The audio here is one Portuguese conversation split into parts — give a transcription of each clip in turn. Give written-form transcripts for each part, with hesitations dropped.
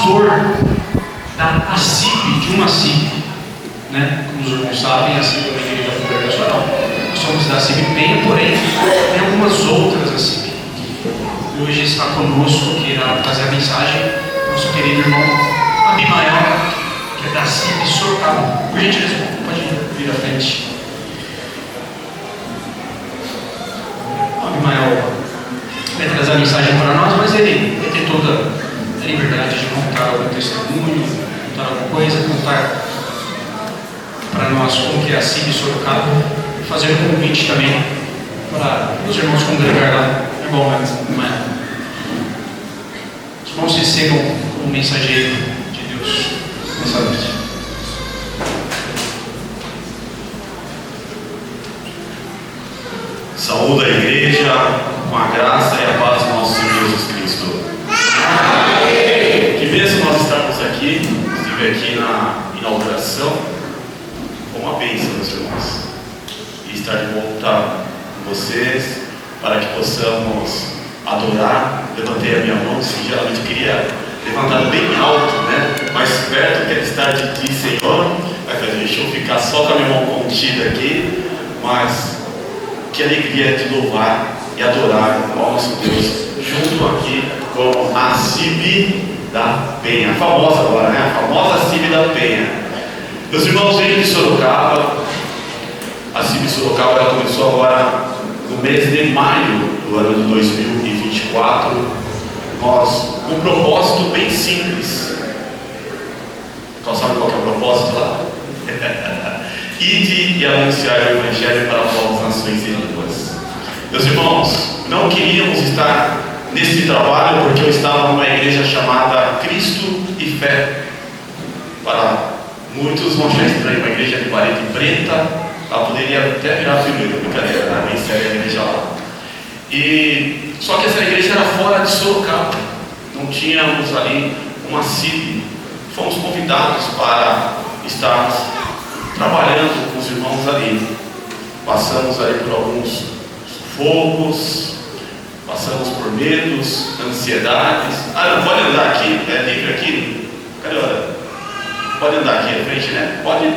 pastor da ACIP, de uma ACIP, né? Como os irmãos sabem, a ACIP é uma igreja congregacional. Nós somos da ACIP Penha, porém tem algumas outras ACIP. E hoje está conosco, que irá trazer a mensagem, nosso querido irmão Abimael, que é da ACIP Sorocaba. Por gentileza, pode vir à frente. Abimael vai trazer a mensagem para nós, mas ele vai ter toda a liberdade de contar algum testemunho, contar alguma coisa, contar para nós como que é a ACIP Sorocaba, e fazer um convite também para os irmãos congregar lá. É bom, não é? Os irmãos recebam como mensageiro de Deus nessa noite. Saúde a igreja com a graça e a paz do nosso Senhor Jesus Cristo. Que bênção nós estarmos aqui. Estive aqui na inauguração. Foi uma bênção, meus irmãos. E estar de volta com vocês para que possamos adorar. Levantei a minha mão, sinceramente queria levantar bem alto, né? Mais perto, quero estar de ti, Senhor. Deixa eu ficar só com a minha mão contida aqui, mas que alegria de louvar e adorar o nosso Deus junto aqui com a ACIP da Penha, a famosa agora, né? A famosa ACIP da Penha. Meus irmãos, venho de Sorocaba. A ACIP Sorocaba ela começou agora no mês de maio do ano de 2024. Nós, um propósito bem simples. Qual sabe qual que é o propósito lá? Ide e anunciar o Evangelho para todas as nações e línguas. Meus irmãos, não queríamos estar nesse trabalho porque eu estava numa igreja chamada Cristo e Fé. Para muitos vão achar estranho, uma igreja de parede preta, ela poderia até virar filme, brincadeira, né? Bem séria a igreja lá. E só que essa igreja era fora de Sorocaba, não tínhamos ali uma CIP. Fomos convidados para estarmos trabalhando com os irmãos ali. Passamos ali por alguns sufocos, passamos por medos, ansiedades. Não pode andar aqui, é livre aqui. Cadê a hora? Pode andar aqui à frente, né? Pode.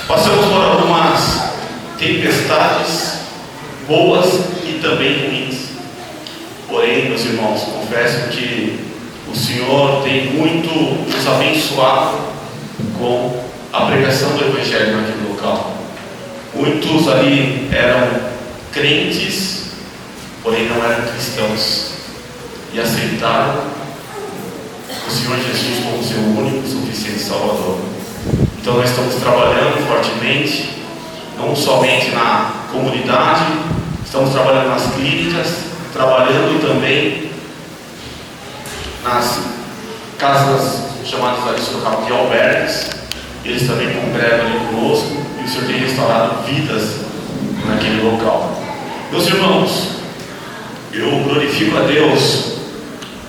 Passamos por algumas tempestades boas e também ruins. Porém, meus irmãos, confesso que o Senhor tem muito nos abençoado com a pregação do Evangelho naquele local. Muitos ali eram crentes, porém não eram cristãos, e aceitaram o Senhor Jesus como seu único, suficiente Salvador. Então nós estamos trabalhando fortemente, não somente na comunidade, estamos trabalhando nas clínicas, trabalhando também nas casas chamadas ali Sorocaba de albergues. Eles também congregam ali conosco e o Senhor tem restaurado vidas naquele local. Meus irmãos, eu glorifico a Deus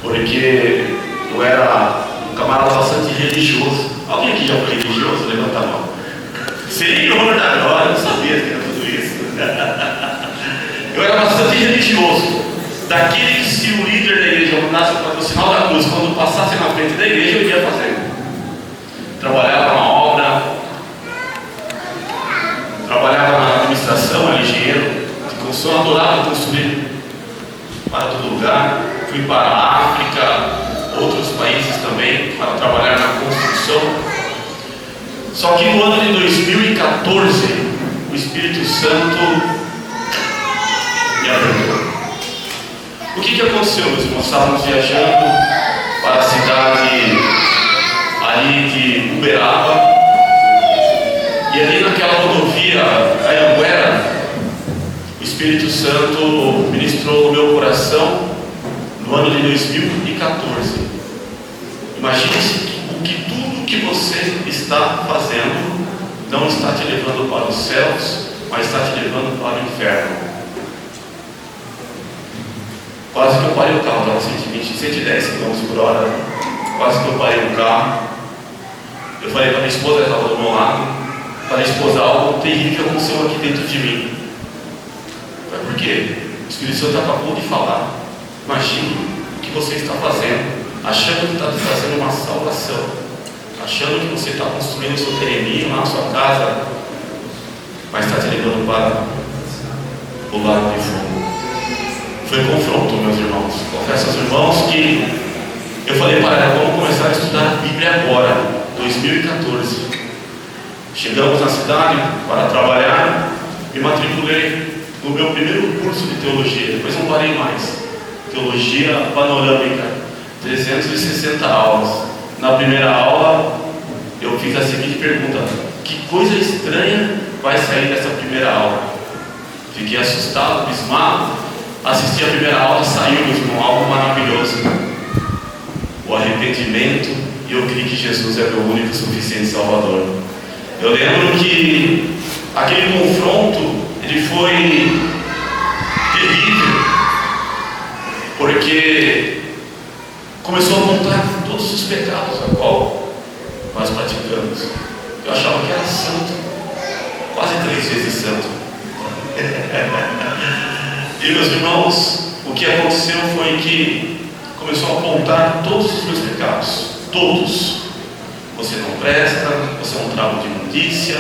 porque eu era um camarada bastante religioso. Alguém aqui já foi religioso? Levanta a mão. Senhor da glória, eu sabia que era tudo isso. Eu era bastante religioso. Daquele que se o líder da igreja mandasse o sinal da cruz, quando passasse na frente da igreja, eu ia fazer. Trabalhava na obra, trabalhava na administração, era engenheiro de construção, adorava construir para todo lugar. Fui para a África, outros países também, para trabalhar na construção. Só que no ano de 2014, o Espírito Santo me apertou. O que aconteceu, meus irmãos? Estávamos viajando para a cidade ali de Uberaba, e ali naquela rodovia Anhanguera, o Espírito Santo ministrou no meu coração no ano de 2014. Imagine-se que tudo que você está fazendo não está te levando para os céus, mas está te levando para o inferno. Quase que eu parei o carro, estava 120, 110 km por hora. Quase que eu parei o carro. Eu falei para minha esposa, ela estava do meu lado, falei, esposa, algo terrível aconteceu aqui dentro de mim. Foi porque o Espírito Santo acabou de falar. Imagine o que você está fazendo. achando que está fazendo uma salvação, achando que você está construindo o seu tereminho lá na sua casa, mas está te levando para o lago de fogo. Foi confronto, meus irmãos. Confesso aos irmãos que eu falei para ela, vamos começar a estudar a Bíblia agora, 2014. Chegamos na cidade para trabalhar, me matriculei no meu primeiro curso de teologia, depois não parei mais. Teologia panorâmica, 360 aulas. Na primeira aula, eu fiz a seguinte pergunta: que coisa estranha vai sair dessa primeira aula? Fiquei assustado, abismado. Assisti a primeira aula, saiu, meu irmão, algo maravilhoso. O arrependimento, e eu creio que Jesus é meu único e suficiente Salvador. Eu lembro que aquele confronto, ele foi terrível, porque começou a apontar todos os pecados a qual nós praticamos. Eu achava que era santo, quase 3 vezes santo. E meus irmãos, o que aconteceu foi que começou a apontar todos os meus pecados, todos. Você não presta, você é um trago de imundícia.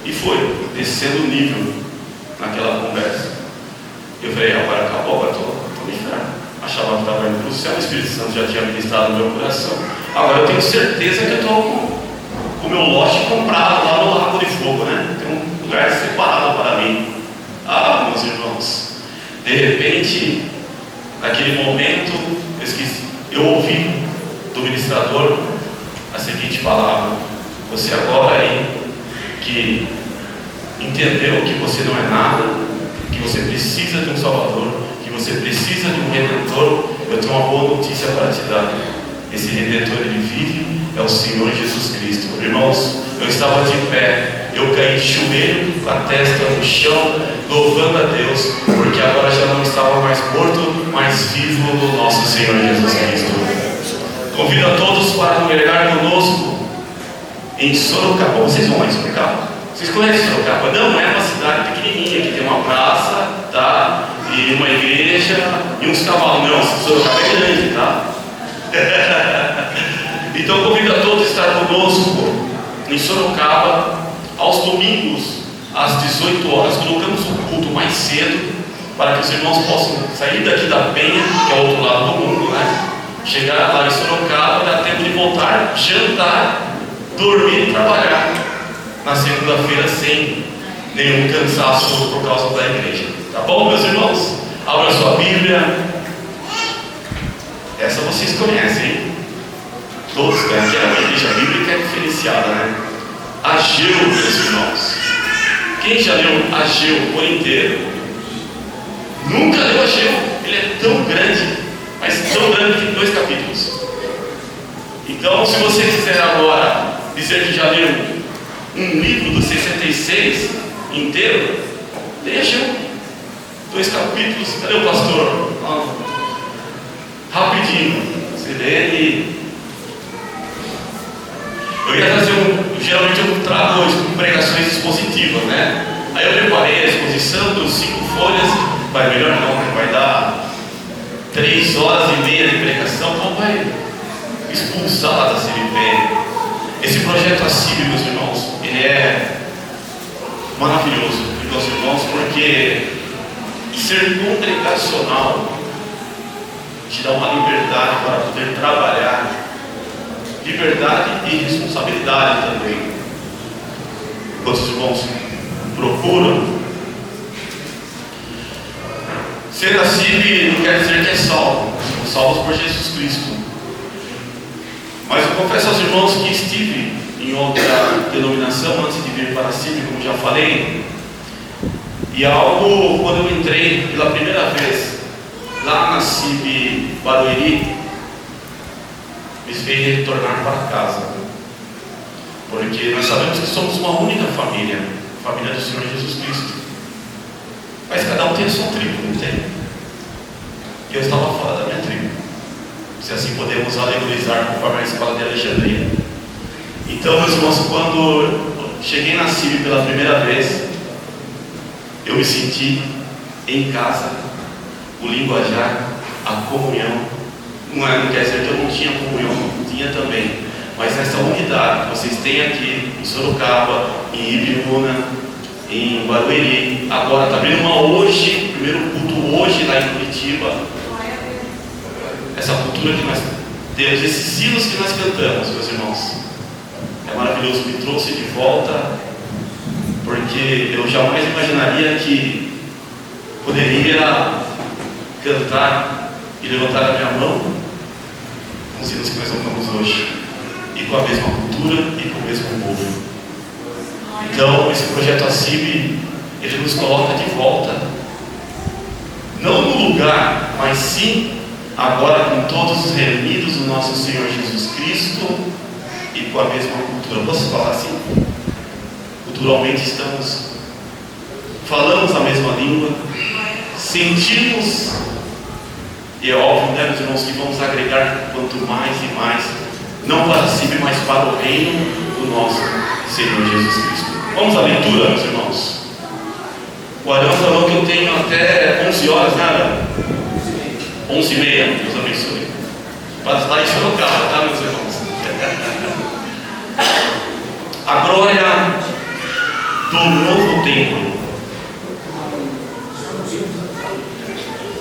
E foi descendo o nível naquela conversa. Eu falei, agora acabou, agora estou no inferno. Achava que estava indo para o céu, o Espírito Santo já tinha ministrado no meu coração. Agora eu tenho certeza que eu estou com o meu lote comprado lá no Lago de Fogo, né? Tem um lugar separado para mim. Ah, meus irmãos, de repente, naquele momento, eu ouvi do ministrador a seguinte palavra: você agora aí que entendeu que você não é nada, que você precisa de um Salvador, que você precisa de um Redentor, eu tenho uma boa notícia para te dar. Esse Redentor, ele vive, é o Senhor Jesus Cristo. Irmãos, eu estava de pé, eu caí de joelho, com a testa no chão, louvando a Deus, porque agora já não estava mais morto, mas vivo no nosso Senhor Jesus Cristo. Convido a todos para congregar conosco em Sorocaba. Vocês vão lá em Sorocaba? Vocês conhecem Sorocaba? Não é uma cidade pequenininha, que tem uma praça, tá? E uma igreja e uns cavalos. Não, Sorocaba é grande, tá? Então convido a todos a estar conosco em Sorocaba, aos domingos, às 18 horas. Colocamos o culto mais cedo, para que os irmãos possam sair daqui da Penha, que é o outro lado do mundo, né? Chegar lá em Sorocaba, dar tempo de voltar, jantar, dormir e trabalhar na segunda-feira sem nenhum cansaço por causa da igreja. Tá bom, meus irmãos? Abra sua Bíblia. Essa vocês conhecem, hein? Todos conhecem, que é uma igreja bíblica diferenciada, né? Ageu, meus irmãos. Quem já leu Ageu por inteiro? Nunca leu Ageu. Ele é tão grande, mas tão grande que tem 2 capítulos. Então, se você quiser agora dizer que já leu um livro dos 66 inteiro, leia Ageu. 2 capítulos. Cadê o pastor? Rapidinho. Você lê ele. Eu ia trazer geralmente eu trago pregações expositivas, né? Aí eu preparei a exposição dos 5 folhas, vai melhor não, vai dar 3 horas e meia de pregação, então vai expulsar lá da CBP. Esse projeto ACIB, meus irmãos, ele é maravilhoso, meus irmãos, porque ser congregacional te dá uma liberdade para poder trabalhar, liberdade e responsabilidade também. Quantos irmãos procuram ser ACIB, não quer dizer que é salvo, somos salvos por Jesus Cristo. Mas eu confesso aos irmãos que estive em outra denominação antes de vir para a CIB, como já falei, e algo, quando eu entrei pela primeira vez lá na CIB Barueri, me fez retornar para casa, porque nós sabemos que somos uma única família, a família do Senhor Jesus Cristo, mas cada um tem a sua tribo, não tem? E eu estava fora da minha tribo, se assim podemos alegorizar conforme a escola de Alexandria. Então, meus irmãos, quando cheguei na CIB pela primeira vez, eu me senti em casa, o linguajar, a comunhão Não quer dizer que eu não tinha comunhão, tinha também. Mas essa unidade que vocês têm aqui em Sorocaba, em Ibiúna, em Barueri, agora está abrindo uma hoje, primeiro culto hoje lá em Curitiba. Essa cultura que nós temos, esses hinos que nós cantamos, meus irmãos, é maravilhoso, me trouxe de volta, porque eu jamais imaginaria que poderia cantar e levantar a minha mão com os hinos que nós cantamos hoje, e com a mesma cultura e com o mesmo povo. Então, esse projeto ACIB, ele nos coloca de volta, não no lugar, mas sim agora com todos os reunidos do nosso Senhor Jesus Cristo e com a mesma cultura. Posso falar assim? Culturalmente falamos a mesma língua, sentimos, e é óbvio, né, meus irmãos, que vamos agregar quanto mais e mais, não para si, mas para o reino do nosso Senhor Jesus Cristo. Vamos à leitura, meus irmãos. O Arão falou que eu tenho até 11 horas, né, Arão? 11h30, Deus abençoe. Para estar em Sorocaba, tá, meus irmãos? A glória do novo templo.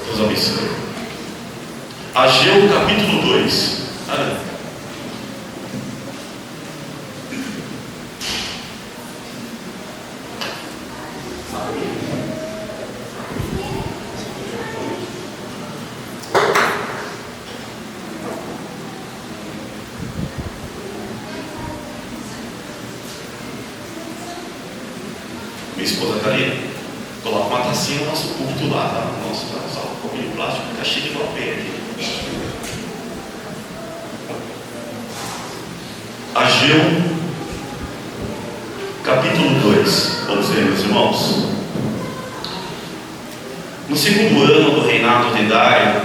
Deus abençoe. Ageu capítulo 2. Minha esposa Karina, coloca uma tacinha no nosso culto lá, tá? Nossa, só um pouquinho de plástico, fica cheio de papel aqui. Ageu, capítulo 2. Vamos ver, meus irmãos. No segundo ano do reinado de Dário,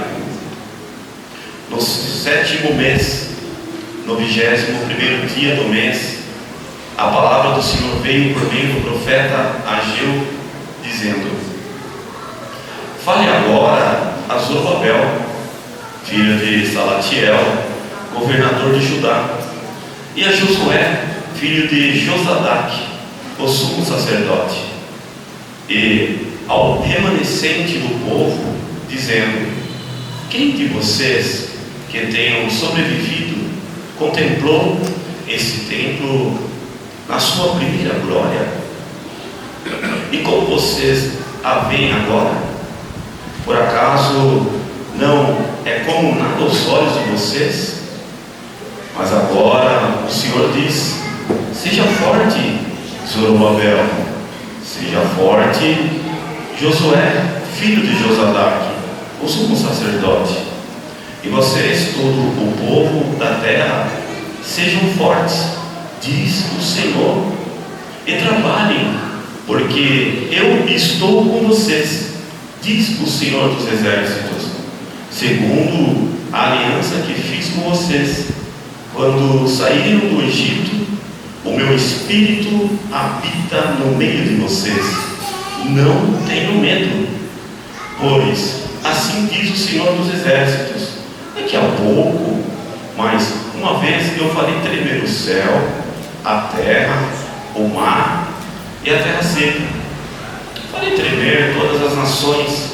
no 7º mês, no 21º dia do mês, a palavra do Senhor veio por meio do profeta Ageu, dizendo: fale agora a Zorobabel, filho de Salatiel, governador de Judá, e a Josué, filho de Josadac, o sumo sacerdote, e ao remanescente do povo, dizendo: quem de vocês que tenham sobrevivido contemplou esse templo na sua primeira glória? E como vocês a veem agora? Por acaso não é como nada aos olhos de vocês? Mas agora o Senhor diz: seja forte, Zorobabel, seja forte, Josué, filho de Josadac, o sumo sacerdote, e vocês, todo o povo da terra, sejam fortes, diz o Senhor, e trabalhem, porque eu estou com vocês, diz o Senhor dos exércitos, segundo a aliança que fiz com vocês, quando saíram do Egito. O meu espírito habita no meio de vocês, não tenham medo, pois assim diz o Senhor dos exércitos: daqui a pouco, mais uma vez, eu farei tremer o céu, a terra, o mar e a terra seca. Farei tremer todas as nações,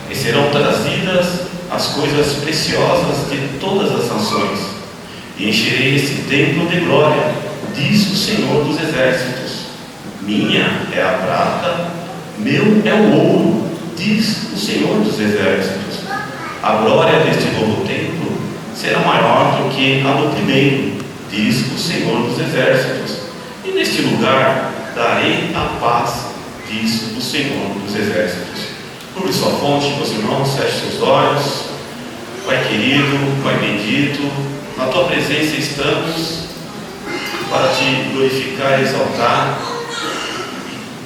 e serão trazidas as coisas preciosas de todas as nações, e encherei esse templo de glória, diz o Senhor dos exércitos. Minha é a prata, meu é o ouro, diz o Senhor dos exércitos. A glória deste novo templo será maior do que a do primeiro, diz o Senhor dos exércitos. E neste lugar darei a paz, diz o Senhor dos exércitos. Curve sua fonte, meus irmãos, feche seus olhos. Pai querido, Pai bendito, na tua presença estamos para te glorificar e exaltar,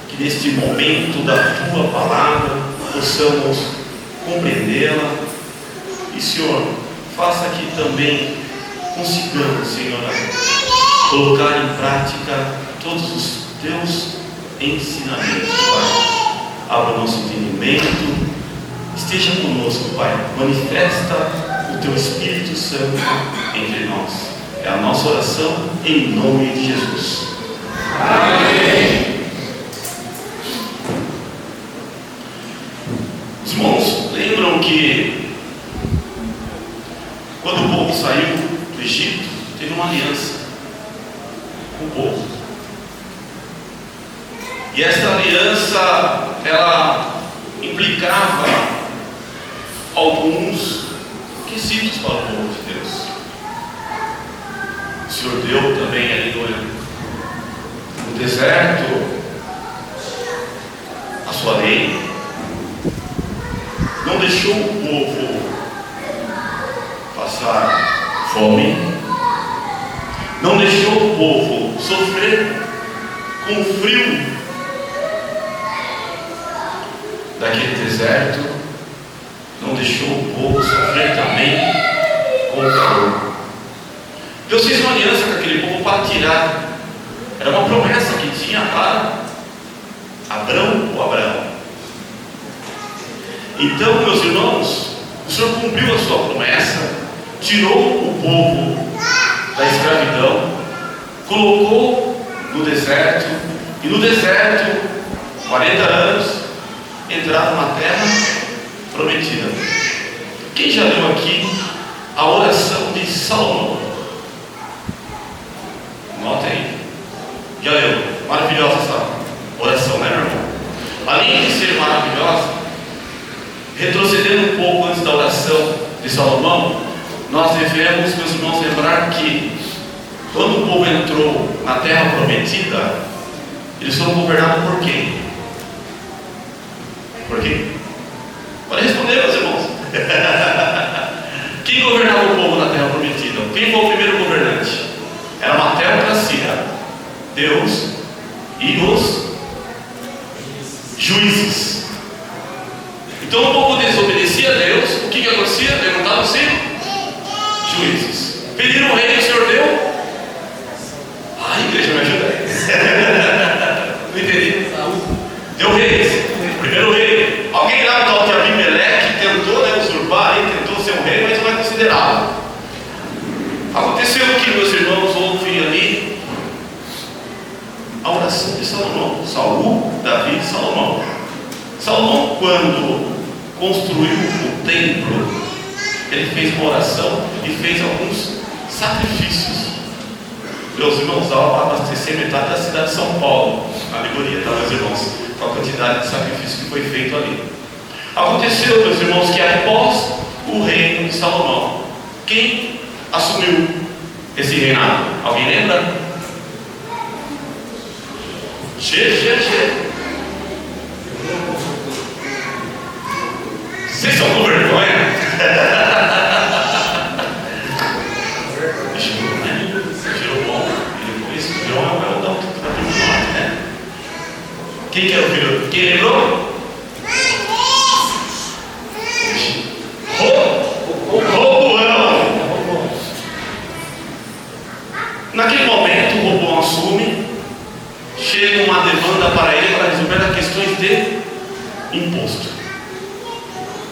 que neste momento da tua palavra possamos compreendê-la, e Senhor, faça que também consigamos, Senhor, colocar em prática todos os teus ensinamentos, Pai. Abra o nosso entendimento, esteja conosco, Pai, manifesta o teu Espírito Santo entre nós. É a nossa oração em nome de Jesus. Amém. Os irmãos lembram que quando o povo saiu do Egito, teve uma aliança com o povo. E essa aliança, ela implicava alguns requisitos para o povo de Deus. O Senhor deu também ali no deserto a sua lei, não deixou o povo passar fome, não deixou o povo sofrer com o frio daquele deserto, não deixou o povo sofrer também com o calor. Deus fez uma aliança com aquele povo para tirar, era uma promessa que tinha para Abrão ou Abraão. Então, meus irmãos, o Senhor cumpriu a sua promessa, tirou o povo da escravidão, colocou no deserto, e no deserto, 40 anos, entraram na terra prometida. Quem já leu aqui a oração de Salomão? Nota aí. Já leu? Maravilhosa essa oração, né, meu irmão? Além de ser maravilhosa, retrocedendo um pouco antes da oração de Salomão, nós devemos, meus irmãos, lembrar que quando o povo entrou na terra prometida, eles foram governados por quem? Por quê? Pode responder, meus irmãos. Quem governava o povo na terra prometida? Quem foi o primeiro governante? Era uma teocracia. Deus e os juízes. Então o povo desobedecia a Deus. O que acontecia? Levantavam-se juízes. Pediram o rei, o Senhor deu. A igreja me ajuda aí. Não entendi. Deu reis. Primeiro rei. Alguém lá no tal de Abimeleque tentou, né, usurpar, ele tentou ser um rei, mas não é considerado. Aconteceu que, meus irmãos, houve ali a oração de Salomão. Saul, Davi e Salomão. Salomão, quando construiu o templo, ele fez uma oração e fez alguns sacrifícios. Meus irmãos, dava para abastecer metade da cidade de São Paulo. Alegoria, tá, meus irmãos? Com a quantidade de sacrifício que foi feito ali. Aconteceu, meus irmãos, que após o reino de Salomão, quem assumiu esse reinado? Alguém lembra? Vocês estão com vergonha? Jeroboão. Esse Jeroboão é o da norte, né? Quem que era o filho? Quem lembrou? Roboão. Naquele momento, o Roboão assume, chega uma demanda para ele para resolver as questões de imposto.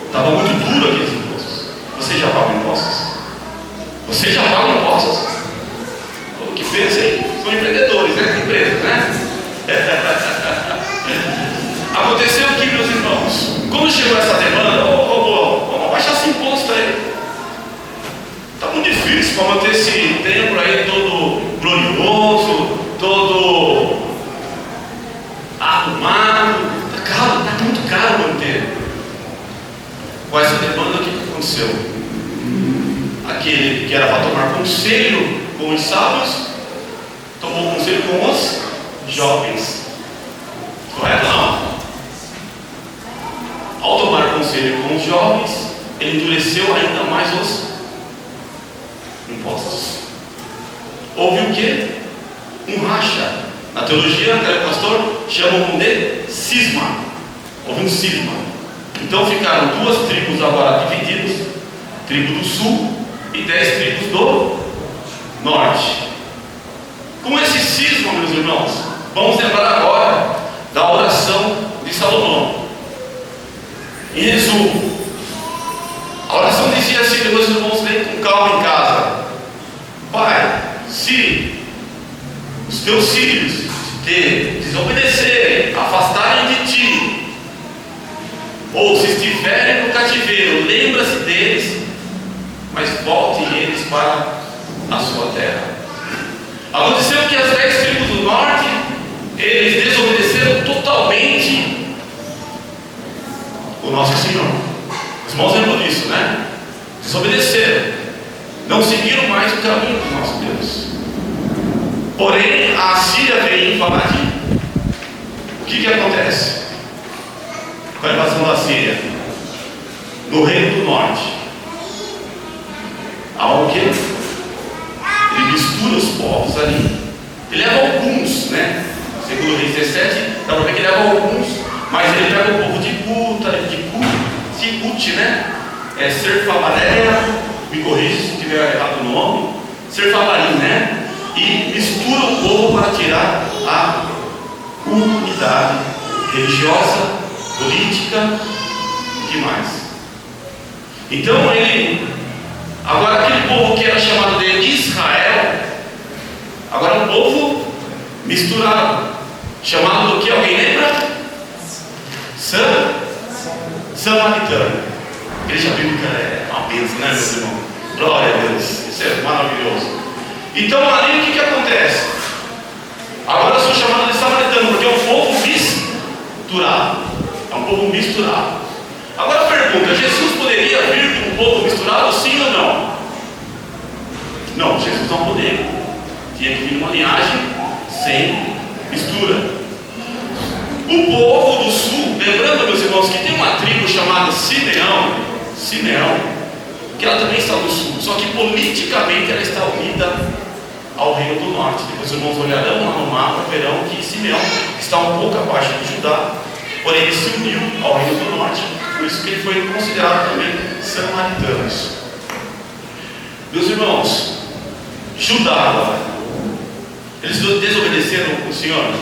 Estava muito duro aqueles impostos. Você já paga impostos? Você já paga impostos? O que pensa aí? São empreendedores, né? Empresas, né? Aconteceu que, meus irmãos, quando chegou essa demanda, vamos abaixar esse imposto aí. Está muito difícil para manter esse templo aí todo glorioso, todo arrumado. Está caro, está muito caro manter. Com essa demanda, o que aconteceu? Aquele que era para tomar conselho com os sábios, tomou conselho com os jovens. Correto ou não? Ao tomar conselho com os jovens, ele endureceu ainda mais os impostos. Houve o quê? Um racha. Na teologia, o pastor chamam de cisma. Houve um cisma. Então ficaram duas tribos agora divididas, tribo do sul e 10 tribos do norte. Com esse cisma, meus irmãos, vamos lembrar agora da oração de Salomão. Em resumo, a oração dizia assim, meus irmãos, se os teus filhos te desobedecerem, afastarem de ti, ou se estiverem no cativeiro, lembra-se deles, mas volte eles para a sua terra. Aconteceu que as 10 tribos do norte, eles desobedeceram totalmente o nosso Senhor. Os irmãos lembram disso, né? Desobedeceram, não seguiram mais o caminho do nosso Deus. Porém, a Assíria veio invadir. O que acontece com a invasão da Síria? No reino do norte, algo que ele mistura os povos ali. Ele leva alguns, né? Segundo Reis 17, dá para ver que ele leva alguns, mas ele pega o povo de Cute, né? Serfabaré, me corrija se tiver errado o nome, Serfabarim, né? E mistura o povo para tirar a unidade religiosa, política e que mais. Então agora aquele povo que era chamado de Israel, agora é um povo misturado, chamado do que? Alguém lembra? Samaritano. A igreja bíblica é uma bênção, né, meus irmãos? Glória a Deus, isso é maravilhoso. Então ali o que acontece? Agora eu sou chamado de samaritano, porque é um povo misturado. É um povo misturado. Agora a pergunta: Jesus poderia vir com um povo misturado, sim ou não? Não, Jesus não poderia. Tinha que vir uma linhagem sem mistura. O povo do sul, lembrando, meus irmãos, que tem uma tribo chamada Simeão, que ela também está no sul, só que politicamente ela está unida ao reino do norte. Depois os irmãos olharão lá no mapa, verão que Simeão está um pouco abaixo de Judá, porém ele se uniu ao reino do norte, por isso que ele foi considerado também samaritanos. Meus irmãos, Judá agora, eles desobedeceram o Senhor?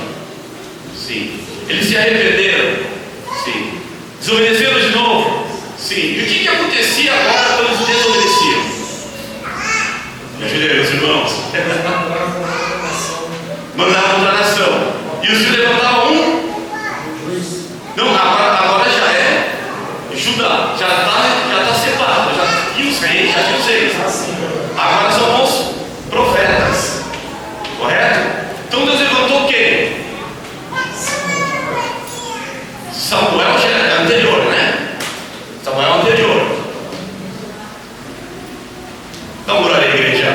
Sim. Eles se arrependeram? Sim. Desobedeceram de novo? Sim. E o que acontecia agora quando eles desobedeciam? Me ajudem, meus irmãos. Mandaram outra nação. E os filhos levantavam um? Não, agora já é Judá. Já está separado. Já tinha os reis, Agora são os profetas. Correto? Então Deus levantou quem? Samuel já é anterior, né? Samuel é anterior. Então, glória à igreja.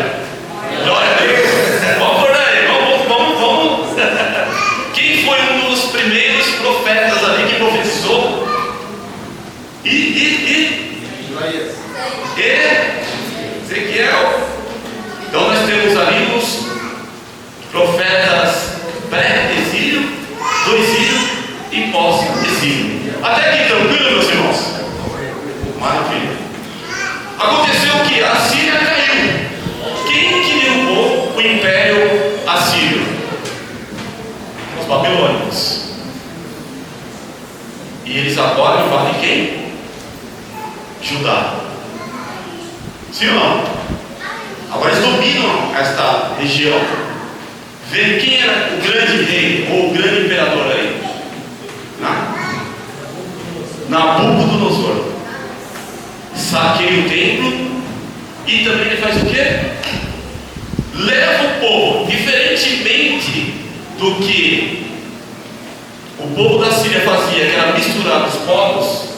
Glória a Deus. Vamos por aí. Vamos. Quem foi um dos primeiros profetas ali que profetizou? Ezequiel. Então nós temos ali os profetas pré-exílio, do exílio e pós-exílio. Até aqui tranquilo, meus irmãos? Maravilha. Aconteceu que a Síria caiu. Quem que derrubou o império assírio? Os babilônicos. E eles agora invadem quem? Judá. Sim ou não? Agora eles dominam esta região. Vê quem era o grande rei ou o grande imperador aí? Nabucodonosor. Saqueia o templo e também ele faz o quê? Leva o povo, diferentemente do que o povo da Síria fazia, que era misturar os povos.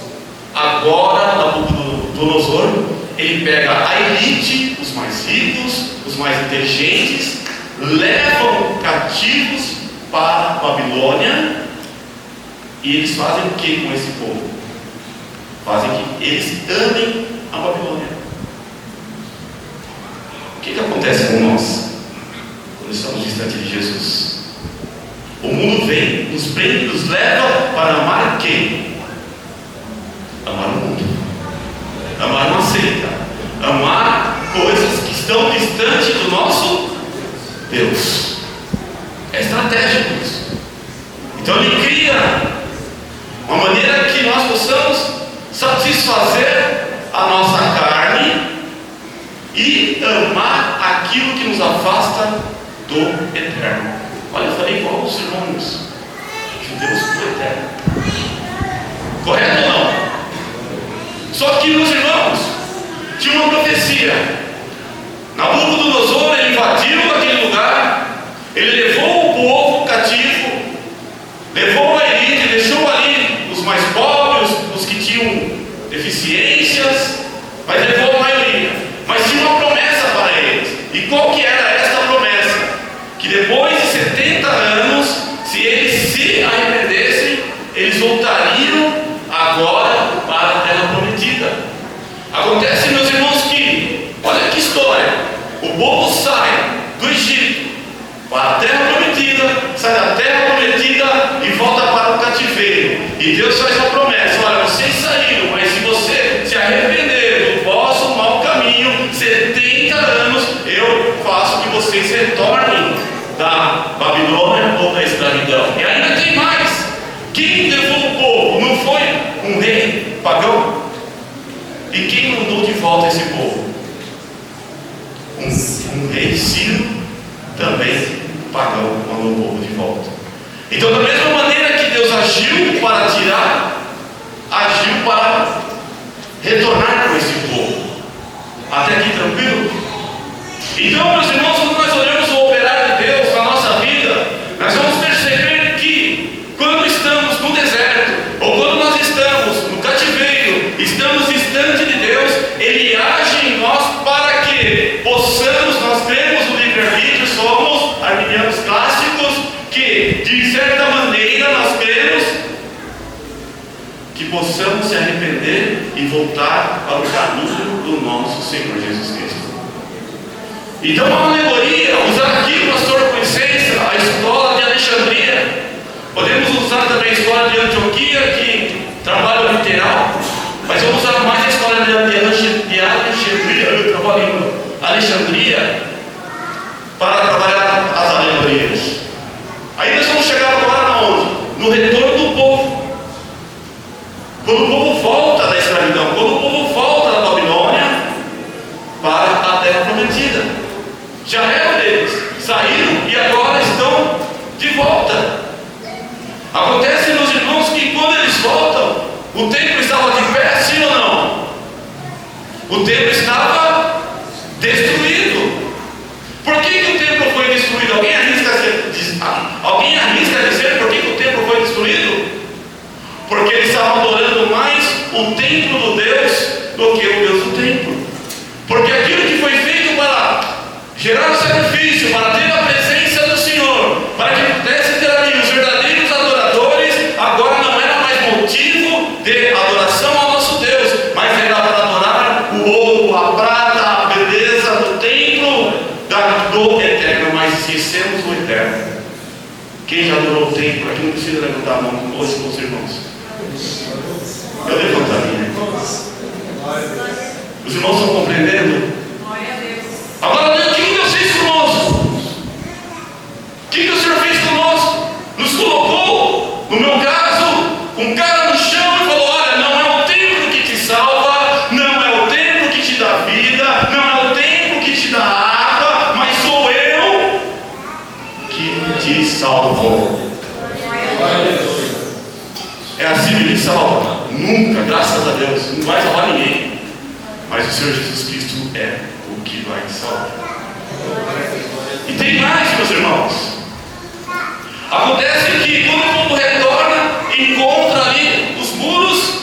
Agora Nabucodonosor, ele pega a elite, os mais ricos, os mais inteligentes, levam cativos para a Babilônia. E eles fazem o que com esse povo? Fazem que eles amem a Babilônia. O que acontece com nós quando estamos distantes de Jesus? O mundo vem, nos prende, nos leva para amar quem? Amar o mundo, amar uma seita, amar coisas que estão distantes do nosso Deus. É estratégico isso. Então ele cria uma maneira que nós possamos satisfazer a nossa carne e amar aquilo que nos afasta afasta do eterno. Olha, eu falei igual os irmãos judeus do eterno. Correto ou não? Só que, meus irmãos, tinha uma profecia. Nabucodonosor, ele invadiu aquele lugar, ele levou o povo cativo, levou a elite, deixou ali os mais pobres, os que tinham deficiências, mas levou a maioria. Mas tinha uma promessa para eles. E qual que era esta promessa? Que depois de 70 anos, se eles se arrependessem, eles voltariam agora para a terra prometida. Acontece, meus irmãos, que, olha que história, o povo sai do Egito para a terra prometida, sai da terra prometida e volta para o cativeiro. E Deus faz uma promessa: olha, vocês saíram, mas se você se arrepender do vosso mau caminho, 70 anos eu faço que vocês retornem da Babilônia ou da escravidão. E ainda tem mais. Quem levou o povo? Não foi um rei pagão? E quem mandou de volta esse povo? Um rei sírio também pagão mandou o povo de volta. Então, da mesma maneira que Deus agiu para tirar, agiu para retornar com esse povo. Até aqui tranquilo? Então, meus irmãos, quando nós olhamos o operar de Deus na nossa vida, nós vamos perceber que quando estamos no deserto, ou quando nós estamos no cativeiro, estamos distante de Deus, Ele age em nós para que possamos, nós temos o livre-arbítrio, somos arminianos clássicos, que de certa maneira nós cremos que possamos se arrepender e voltar para o caminho do nosso Senhor Jesus Cristo. Então, uma alegoria, usar aqui o pastor com licença, a escola de Alexandria. Podemos usar também a escola de Antioquia, que trabalha literal, mas vamos usar mais a escola de Alexandria, eu trabalho em Alexandria, para trabalhar as alegorias. Aí nós vamos chegar agora aonde? No retorno do povo. Quando o povo volta da escravidão, quando o povo volta da Babilônia para a terra prometida. Já eram deles, saíram e agora estão de volta. Acontece, meus irmãos, que quando eles voltam, o templo estava de pé, sim ou não? O templo estava destruído. Por que o templo foi destruído? Alguém arrisca dizer por que o templo foi destruído? Porque eles estavam adorando mais o templo do Deus do que o Deus do templo. Porque aquilo que foi feito para gerar o sacrifício, para ter a presença do Senhor, para que pudesse ter ali os verdadeiros adoradores, agora não era mais motivo de adoração ao nosso Deus, mas era para adorar o ouro, a prata, a beleza do templo do eterno. Mas esquecemos o eterno. Quem já adorou o templo aqui não precisa levantar a mão hoje com os irmãos. Eu levanto a minha. Os irmãos estão compreendendo? Agora, o que Deus fez conosco? O que o Senhor fez conosco? Nos colocou, no meu caso, com cara no chão e falou: olha, não é o templo que te salva, não é o templo que te dá vida, não é o templo que te dá água, mas sou eu que te salvo. É assim que Ele salva? Nunca, graças a Deus, não vai salvar ninguém. Mas o Senhor Jesus Cristo é o que vai te salvar. E tem mais, meus irmãos. Acontece que quando o povo retorna, encontra ali os muros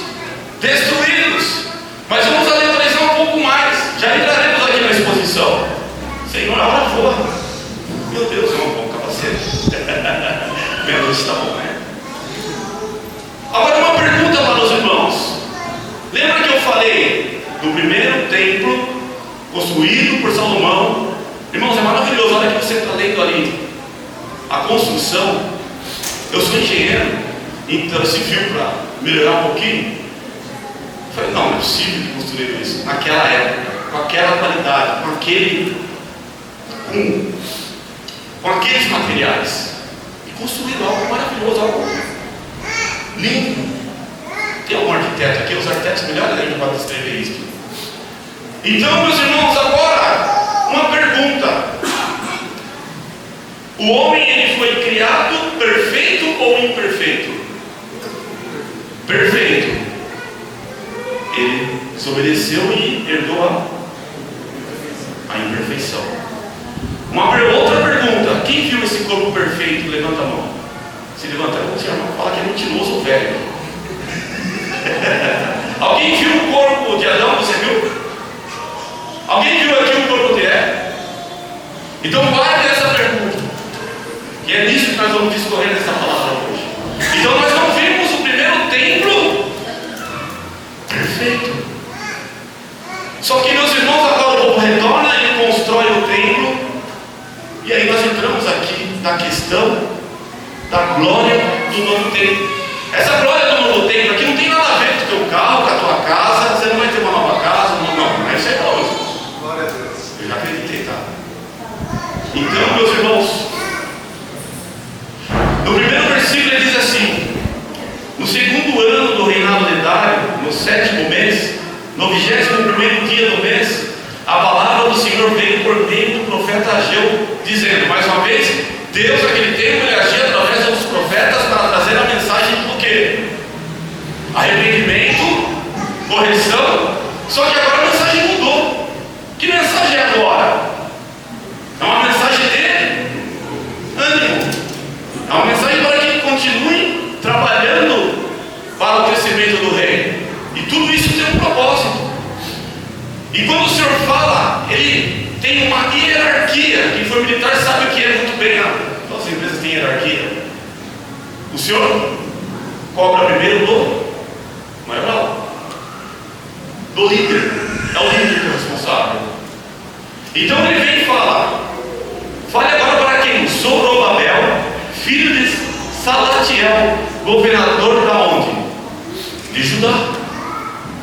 destruídos. Mas vamos alegorizar um pouco mais. Já entraremos aqui na exposição. Senhor, a hora voa. Meu Deus, eu não vou capacete. Menos está bom, né? Agora uma pergunta para os irmãos. Lembra que eu falei do primeiro templo construído por Salomão? Irmãos, é maravilhoso. Olha que você está lendo ali a construção. Eu sou engenheiro, então civil, para melhorar um pouquinho. Eu falei, não é possível que construíram isso naquela época, com aquela qualidade, com aqueles materiais, e construíram algo maravilhoso, algo lindo. Tem algum arquiteto aqui? Os arquitetos melhores ainda para descrever isso. Então, meus irmãos, agora uma pergunta: O homem, ele foi criado perfeito ou imperfeito? Perfeito. Ele desobedeceu e herdou a imperfeição. Outra pergunta: quem viu esse corpo perfeito? Levanta a mão. Se levanta a mão, você fala que é mentiroso ou velho. Alguém viu o corpo de Adão? Você viu? Alguém viu aqui o corpo de Eva? Então guarde essa pergunta, que é nisso que nós vamos discorrer nessa palavra hoje. Então nós não vimos o primeiro templo perfeito. Só que, meus irmãos, agora o povo retorna e constrói o templo. E aí nós entramos aqui na questão da glória do novo templo. Essa glória do novo templo aqui não tem nada a ver com o teu carro, com a tua casa. Você não vai ter uma nova casa, não é isso aí não, irmãos. Glória a Deus. Eu já acreditei, tá? Então, meus irmãos, no primeiro versículo ele diz assim: no segundo ano do reinado de Dário, no 7º mês, no 21º dia do mês, a palavra do Senhor veio por meio do profeta Ageu, dizendo, mais uma vez, Deus naquele tempo ele agia através dos profetas para trazer a mensagem do quê? Arrependimento, correção. Só que agora a mensagem mudou. Que mensagem é agora? É uma mensagem de ânimo. É uma mensagem para que continue trabalhando para o crescimento do reino. E tudo isso tem um propósito. E quando o Senhor fala, Ele tem uma hierarquia. Quem for militar sabe o que é muito bem. Todas as empresas têm hierarquia. O Senhor cobra primeiro do maior, do líder. É o líder que é o responsável. Então Ele vem e fala: fale agora para quem? Zorobabel, filho de Salatiel, governador da onde? De Judá.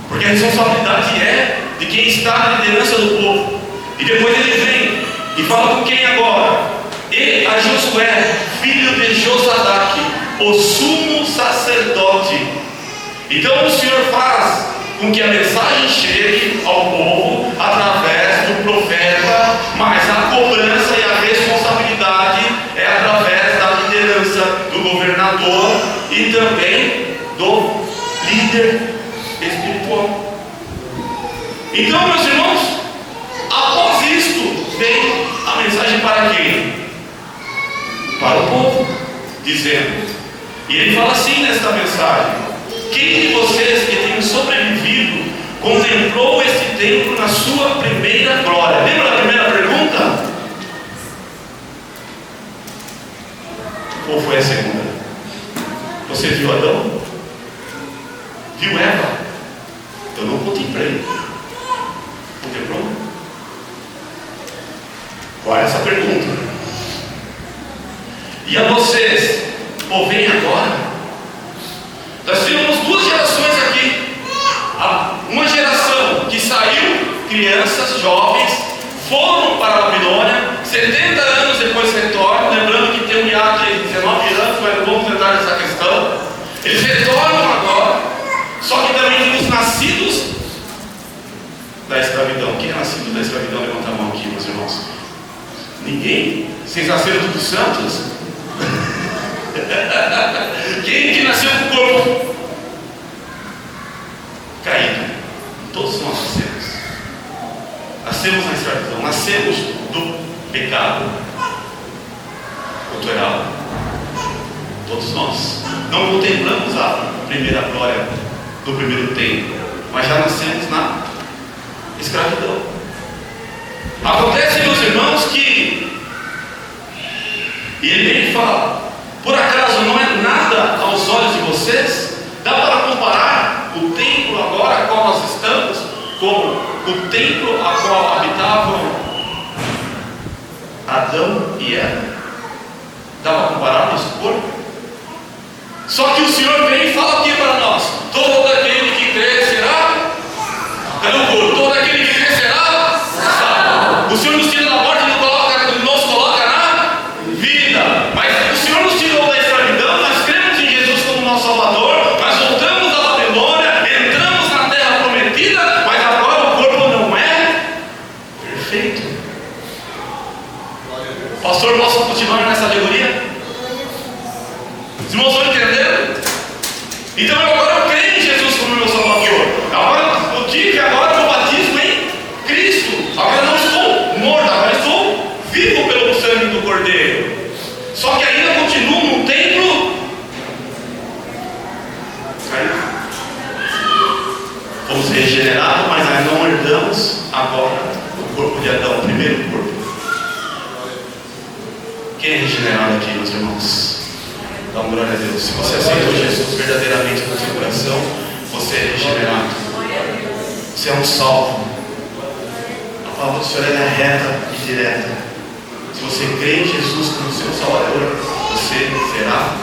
Porque a responsabilidade é de quem está na liderança do povo. E depois ele vem e fala com quem agora? E a Josué, filho de Josadaque, o sumo sacerdote. Então o Senhor faz com que a mensagem chegue ao povo através do profeta, mas a cobrança e a responsabilidade é através da liderança do governador e também do líder espiritual. Então, meus irmãos, após isto vem a mensagem para quem? Para o povo, dizendo, e ele fala assim nesta mensagem: quem de vocês que tem sobrevivido contemplou este templo na sua primeira glória? Lembra da primeira pergunta? Ou foi a segunda? Você viu Adão? Viu Eva? Eu não contemplei. Contemplou? Qual é essa pergunta? E a vocês, ou vem agora? Nós tivemos duas gerações aqui. Uma geração que saiu, crianças, jovens, foram para a Babilônia, 70 anos depois retornam, lembrando que tem um hiato de 19 anos, mas vamos tentar essa questão. Eles retornam agora, só que também os nascidos da escravidão. Quem é nascido da escravidão? Levanta a mão aqui, meus irmãos. Ninguém? Vocês nasceram todos santos? Quem que nasceu com o corpo caído? Todos nós nascemos. Nascemos na escravidão, nascemos do pecado cultural. Todos nós. Não contemplamos a primeira glória do primeiro templo, mas já nascemos na escravidão. Acontece, meus irmãos, que e ele vem e fala: por acaso não é nada aos olhos de vocês? Dá para comparar o templo agora a qual nós estamos com o templo a qual habitavam Adão e Eva? Dá para comparar nosso corpo? Só que o Senhor vem e fala aqui para nós: todo aquele que crê será. Cadê o corpo? Todo aquele que crê será salvo. O Senhor nos tira da morte e nos coloca na vida. Mas o Senhor nos tirou da escravidão. Nós cremos em Jesus como nosso Salvador. Nós voltamos da Babilônia, entramos na terra prometida, mas agora o corpo não é perfeito. Pastor, posso continuar nessa alegoria? Os irmãos estão entendendo? Então agora eu creio em Jesus como meu Salvador. Agora eu digo que agora eu batismo em Cristo. Agora não estou morto, agora estou vivo pelo sangue do Cordeiro. Só que ainda continuo num templo caído. Fomos regenerados, mas ainda não herdamos agora o corpo de Adão, o primeiro corpo. Quem é regenerado aqui, meus irmãos? Dá uma glória a Deus. Se você aceitou Jesus verdadeiramente no seu coração, você é regenerado. Você é um salvo. A palavra do Senhor é reta e direta. Se você crê em Jesus como seu Salvador, você será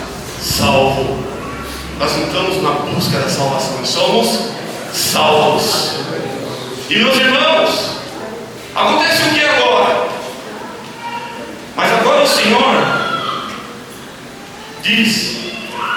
salvo. Nós não estamos na busca da salvação, nós somos salvos. E meus irmãos, acontece o que agora? Mas agora o Senhor diz: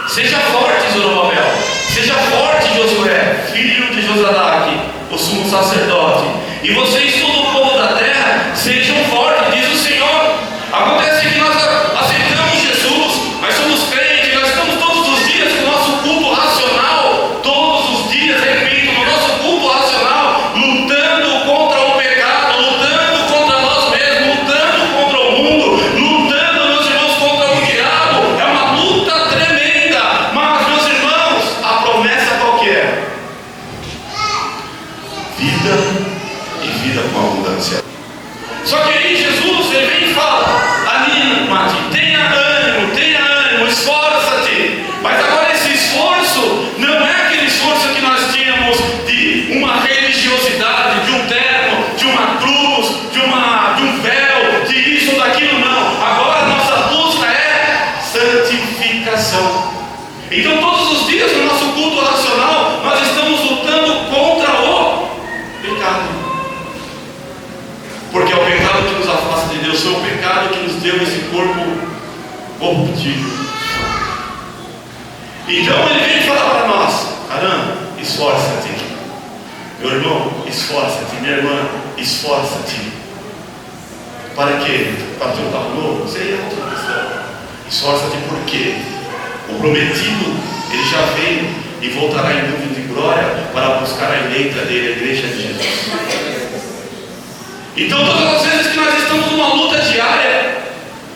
seja forte, Zorobabel, seja forte, Josué, filho de Josadaque, o sumo sacerdote, e vocês, todo o povo da terra, sejam fortes, diz o Senhor. Acontece que nós aceitamos Jesus, nós somos crentes, nós estamos todos os dias com o nosso culto racional, todos os dias, repito, no nosso culto racional, lutando contra o pecado, lutando contra nós mesmos, lutando contra o mundo, lutando, meus irmãos, contra o diabo. É uma luta tremenda, mas, meus irmãos, a promessa qual que é? Vida e vida com abundância. Só que aí Jesus, ele vem e fala: anima-te, tenha ânimo, esforça-te. Mas agora esse esforço não é aquele esforço que nós tínhamos de uma religiosidade, de um terno, de uma cruz, de um véu, de isso ou daquilo, não. Agora a nossa busca é santificação. Então todos os dias no nosso culto racional nós estamos lutando contra o pecado. Porque é o pecado que nos afasta de Deus, foi o pecado que nos deu esse corpo corruptível. Então ele vem falar para nós: caramba, esforça-te. Meu irmão, esforça-te. Minha irmã, esforça-te. Para quê? Para ter um carro novo? Isso aí é outra questão. Esforça-te porque o prometido, ele já veio e voltará em nuvem de glória para buscar a eleita dele, a igreja de Jesus. Então todas as vezes que nós estamos numa luta diária,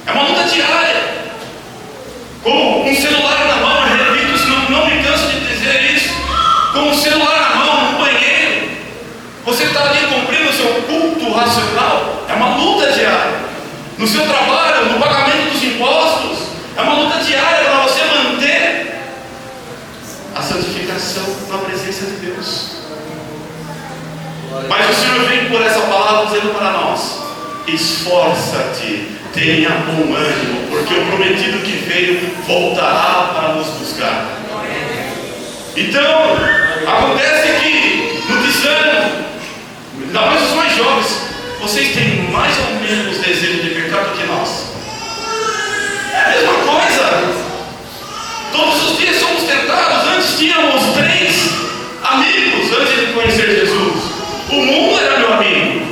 é uma luta diária, com um celular na mão, eu repito, não me canso de dizer isso, com um celular na mão, no banheiro, você está ali cumprindo o seu culto racional, é uma luta diária. No seu trabalho, no pagamento dos impostos, é uma luta diária para você manter a santificação na presença de Deus. Mas o Senhor vem por essa palavra dizendo para nós: esforça-te, tenha bom ânimo, porque o prometido que veio voltará para nos buscar. Então, acontece que no desânimo, ainda mais os mais jovens, vocês têm mais ou menos desejo de pecado que nós. É a mesma coisa. Todos os dias somos tentados. Antes tínhamos 3 amigos antes de conhecer Jesus. O mundo era meu amigo,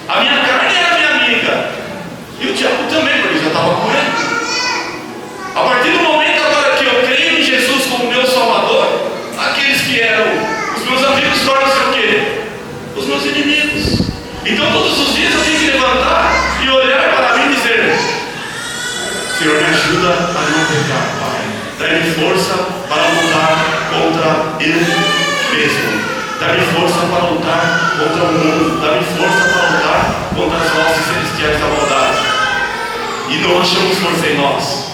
a minha carne era minha amiga, e o diabo também, porque eu já estava com ele. A partir do momento agora que eu creio em Jesus como meu Salvador, aqueles que eram os meus amigos tornam-se o quê? Os meus inimigos. Então todos os dias eu tenho que levantar e olhar para mim e dizer: Senhor, me ajuda a não pecar, Pai. Dá-me força para lutar contra eu mesmo. Dá-me força para lutar contra o mundo. Dá-me força para lutar contra as hostes celestiais da maldade. E não achamos força em nós,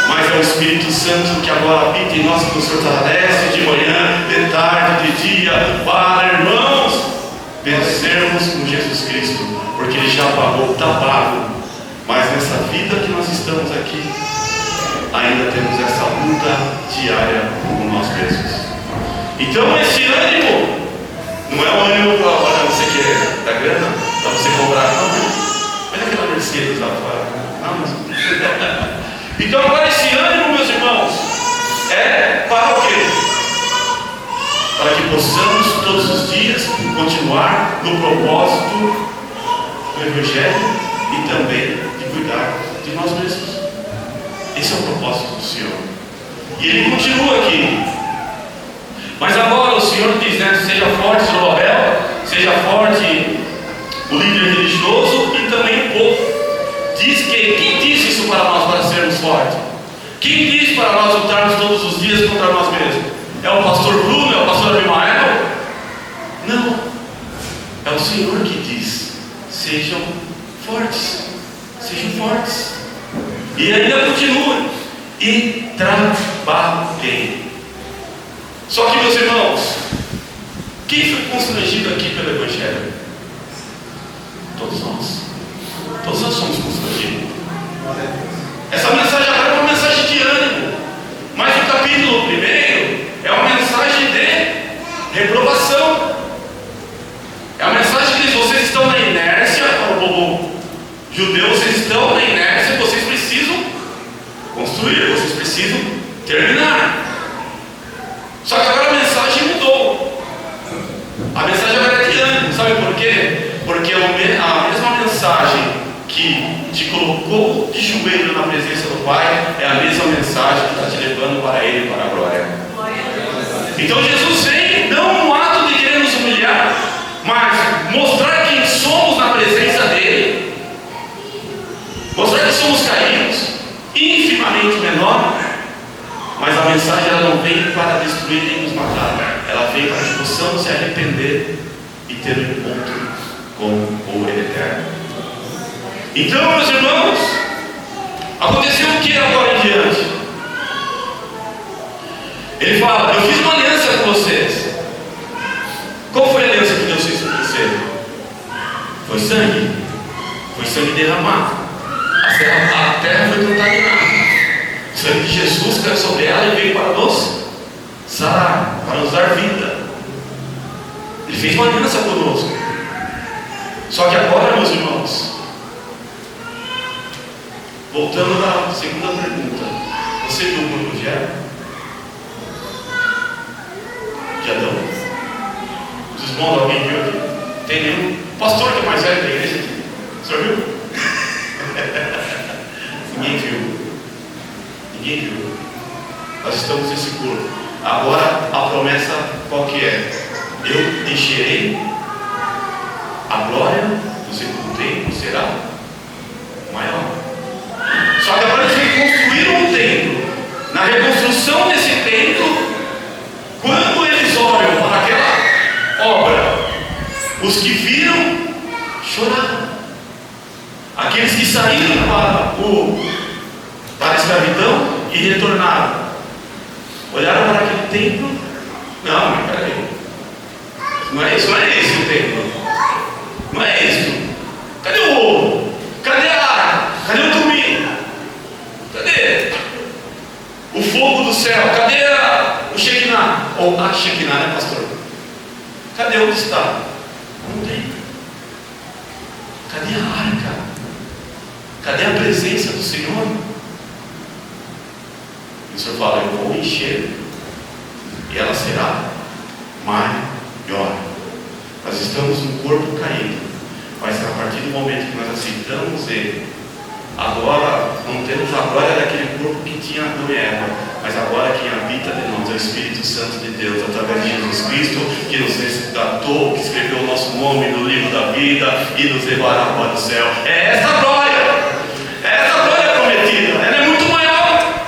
mas é o Espírito Santo que agora habita em nós, que o Senhor desce de manhã, de tarde, de dia, para, irmãos, vencermos com Jesus Cristo, porque Ele já pagou, está pago. Mas nessa vida que nós estamos aqui, ainda temos essa luta diária com nós mesmos. Então esse ânimo não é um ânimo para você que da grana, para você comprar, não, olha aquela Mercedes lá fora. Não, mas... Então agora esse ânimo, meus irmãos, é para o quê? Para que possamos todos os dias continuar no propósito do Evangelho e também de nós mesmos. Esse é o propósito do Senhor. E ele continua aqui. Mas agora o Senhor diz, né? Seja forte, Zorobabel, seja forte o líder religioso e também o povo. Quem diz isso para nós, para sermos fortes? Quem diz para nós lutarmos todos os dias contra nós mesmos? É o pastor Bruno? É o pastor Abimael? Não. É o Senhor que diz: sejam fortes. Sejam fortes. E ainda continua: e trabalhem. Só que, meus irmãos, quem foi constrangido aqui pelo Evangelho? Todos nós. Todos nós somos constrangidos. Essa mensagem agora é uma mensagem de ânimo. Mas o capítulo 1 é uma mensagem de reprovação. É uma mensagem que diz: vocês estão na inércia, para o povo judeu, vocês estão na inércia, vocês precisam construir, vocês precisam terminar. Só que agora a mensagem mudou. A mensagem agora é de ânimo. Sabe por quê? Porque a mesma mensagem que te colocou de joelho na presença do Pai é a mesma mensagem que está te levando para Ele e para a glória. Então Jesus vem não no ato de querer nos humilhar, mas mostrar quem somos na presença dEle, mostrar que somos caídos, infimamente menor. Mas a mensagem ela não vem para destruir nem nos matar, ela vem para que possamos se arrepender e ter um encontro com o Eterno. Então, meus irmãos, aconteceu o que agora em diante? Ele fala: eu fiz uma aliança com vocês. Qual foi a aliança que Deus fez com você? Foi sangue. Foi sangue derramado. A terra foi contaminada. O sangue de Jesus caiu sobre ela e veio para nos sarar, para nos dar vida. Ele fez uma aliança conosco. Só que agora, meus irmãos, voltando à segunda pergunta, você viu o corpo de Eva? De Adão? Os irmãos, alguém viu aqui? Tem nenhum? Pastor que é mais velho da igreja aqui? O senhor viu? Ninguém viu. Ninguém viu. Nós estamos nesse corpo. Agora a promessa qual que é? Eu encherei a glória do segundo templo, será maior. Só que agora eles reconstruíram um templo. Na reconstrução desse templo, quando eles olham para aquela obra, os que viram choraram. Aqueles que saíram para a escravidão e retornaram, olharam para aquele templo. Não, mas peraí, não é isso, não é esse o templo. Não é isso. Cadê o ouro? Cadê a arca? Cadê o domingo? Cadê o fogo do céu? Cadê o Shekinah? Ou a Shekinah, né, pastor? Cadê onde está? Não tem. Cadê a arca? Cadê a presença do Senhor? E o Senhor fala: eu vou encher e ela será maior. Nós estamos no corpo caído, mas a partir do momento que nós aceitamos Ele, agora não temos a glória daquele corpo que tinha Adão e Eva, mas agora quem habita de nós é o Espírito Santo de Deus, através de Jesus Cristo, que nos resgatou, que escreveu o nosso nome no livro da vida e nos levará para o céu. É essa glória, prometida, ela é muito maior.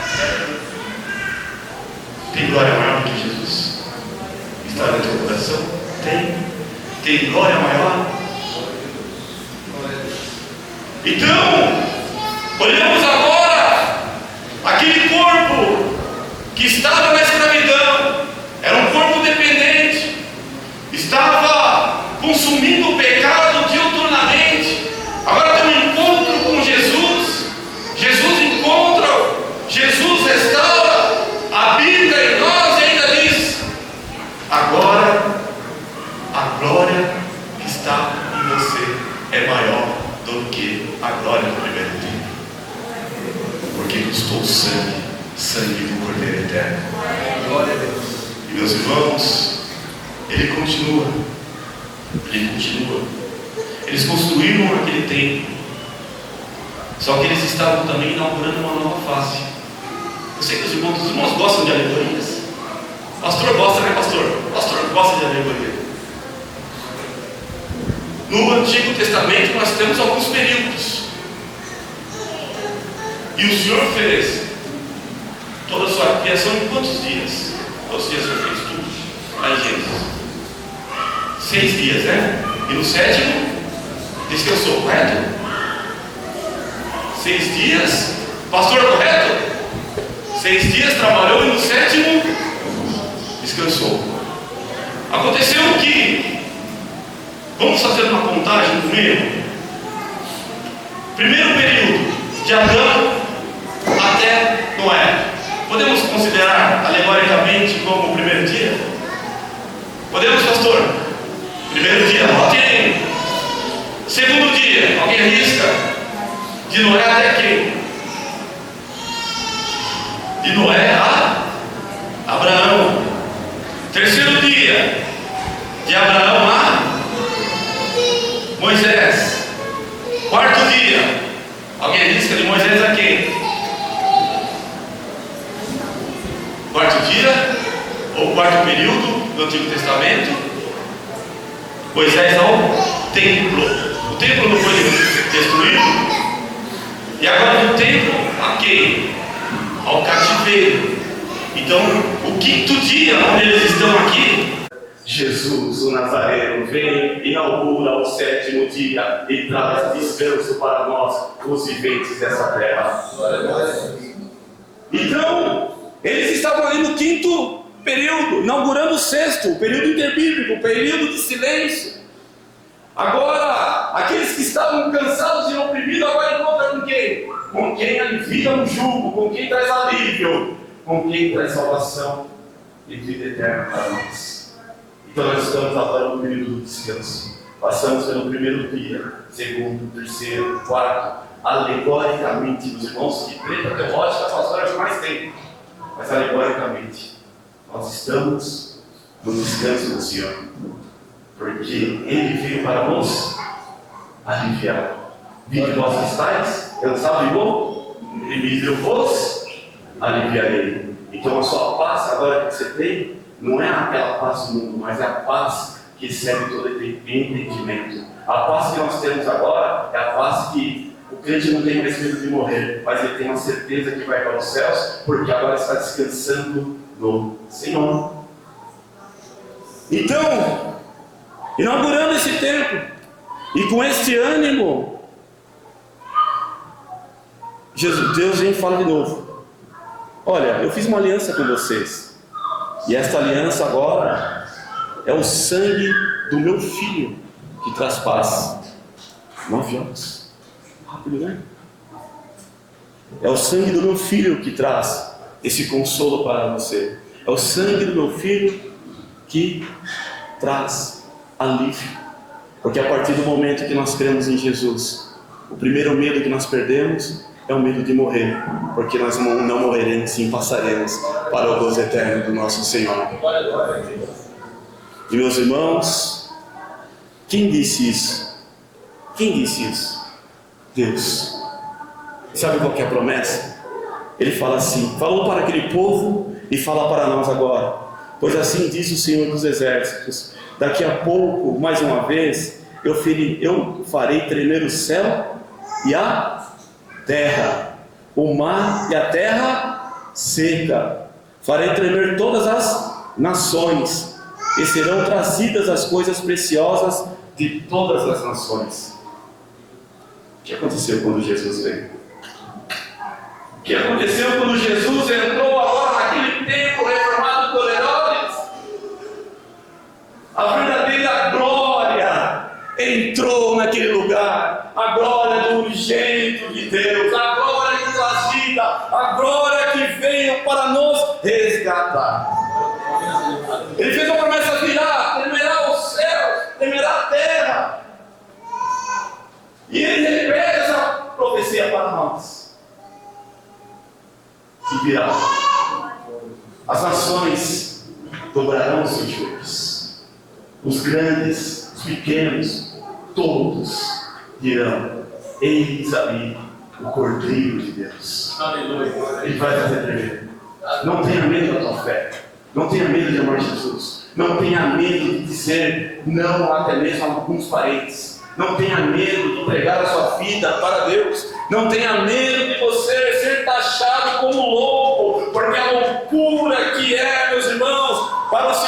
Tem glória maior do que Jesus? Está no teu coração? Tem glória maior? Então, olhamos agora aquele corpo que estava na escravidão, era um corpo dependente, estava consumindo o pecado diuturnamente. Agora tem um encontro com Jesus. Jesus encontra, Jesus restaura, habita em nós e ainda diz: agora a glória que está em você é maior do que a glória do primeiro tempo, porque custou sangue do Cordeiro Eterno. Glória a Deus. E meus irmãos, ele continua. Eles construíram aquele templo. Só que eles estavam também inaugurando uma nova fase. Eu sei que os irmãos gostam de alegorias. Pastor gosta, né, pastor? Pastor gosta de alegoria. No Antigo Testamento nós temos alguns períodos. E o Senhor fez toda a sua criação em quantos dias? Quantos dias o Senhor fez tudo? Aí Gênesis. 6 dias, né? E no 7º descansou, correto? 6 dias, pastor, correto? 6 dias trabalhou e no 7º descansou. Aconteceu o que? Vamos fazer uma contagem no meio. Primeiro período, de Adão até Noé. Podemos considerar alegoricamente como o primeiro dia? Podemos, pastor? Primeiro dia, ok. Segundo dia, alguém arrisca? De Noé até quem? De Noé a Abraão. Terceiro dia, de Abraão a Moisés. Quarto dia, alguém arrisca de Moisés a quem? Quarto dia, ou quarto período do Antigo Testamento, Moisés ao templo. O templo não foi destruído. E agora do templo a quem? Ao cativeiro. Então, o quinto dia onde eles estão aqui, Jesus, o Nazareno, vem, inaugura o 7º dia e traz descanso para nós, os viventes dessa terra. Então, eles estavam ali no quinto período, inaugurando o 6º, o período interbíblico, o período de silêncio. Agora, aqueles que estavam cansados e oprimidos, agora encontram com quem? Com quem alivia o jugo, com quem traz alívio, com quem traz salvação e vida eterna para nós. Então nós estamos agora no período do descanso. Passamos pelo primeiro dia, segundo, terceiro, quarto, alegoricamente, os irmãos que treta teológica passaram de mais tempo, mas alegoricamente, nós estamos no descanso do Senhor. Porque Ele veio para nos aliviar. Vinde vós que estáis cansados e bom, e eu vos aliviarei. Então a sua paz agora que você tem, não é aquela paz do mundo, mas é a paz que excede todo entendimento. A paz que nós temos agora é a paz que o crente não tem mais medo de morrer, mas ele tem uma certeza que vai para os céus, porque agora está descansando no Senhor. Então, inaugurando esse templo, e com este ânimo, Deus vem e fala de novo: olha, eu fiz uma aliança com vocês, e esta aliança agora é o sangue do meu filho que traz paz. 9 horas, rápido, né? É o sangue do meu filho que traz esse consolo para você. É o sangue do meu filho que traz alívio, porque a partir do momento que nós cremos em Jesus, o primeiro medo que nós perdemos é o medo de morrer, porque nós não morreremos, sim passaremos para o gozo eterno do nosso Senhor. E meus irmãos, quem disse isso? Quem disse isso? Deus. Sabe qual que é a promessa? Ele fala assim, falou para aquele povo e fala para nós agora: pois assim diz o Senhor dos Exércitos, daqui a pouco, mais uma vez, eu farei tremer o céu e a terra, o mar e a terra seca. Farei tremer todas as nações, e serão trazidas as coisas preciosas de todas as nações. O que aconteceu quando Jesus veio? O que aconteceu quando Jesus entrou agora naquele templo reformado por Herodes? A verdadeira glória entrou naquele lugar. A glória do unigênito de Deus, a glória que traz vida, a glória que veio para nos resgatar. Ele fez uma promessa: virá, temerá os céus, temerá a terra. E ele repete essa profecia para nós: que virá, as nações dobrarão os seus joelhos, os grandes, os pequenos, todos dirão: eis ali o Cordeiro de Deus. Aleluia. Ele vai fazer tremer. Não tenha medo da tua fé. Não tenha medo de amar Jesus. Não tenha medo de dizer não até mesmo a alguns parentes. Não tenha medo de entregar a sua vida para Deus. Não tenha medo de você ser taxado como louco, porque a loucura que é, meus irmãos, para os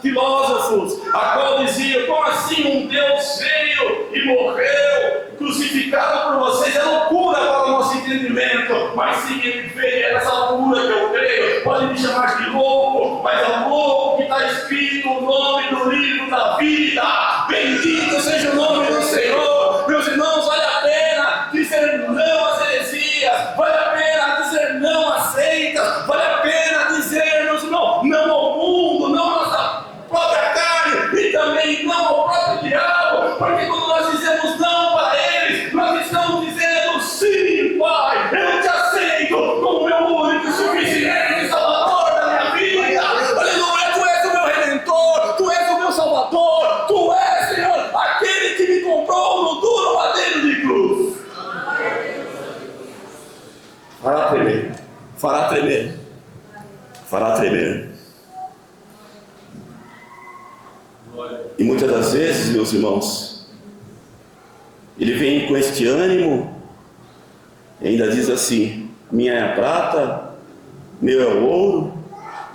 filósofos, a qual dizia: como assim um Deus veio e morreu, crucificado por vocês? É loucura para o nosso entendimento, mas sim, ele veio, é essa loucura que eu creio. Pode me chamar de louco, mas é o louco que está escrito o nome do livro da vida. Bendito seja o nome do Senhor. Meus irmãos, vale a pena dizer não às heresias, vale a pena dizer não às seitas, vale a pena dizer, meus irmãos, não ao mundo, não à nossa própria carne e também não ao próprio diabo, porque quando nós dizemos não para eles, nós estamos dizendo sim, Pai, eu te aceito como meu único e suficiente Salvador da minha vida. Aleluia, tu és o meu Redentor, tu és o meu Salvador, tu és, Senhor, aquele que me comprou no duro madeiro de cruz. Fará tremer, fará tremer, fará tremer. E muitas das vezes, meus irmãos, ele vem com este ânimo e ainda diz assim: minha é a prata, meu é o ouro,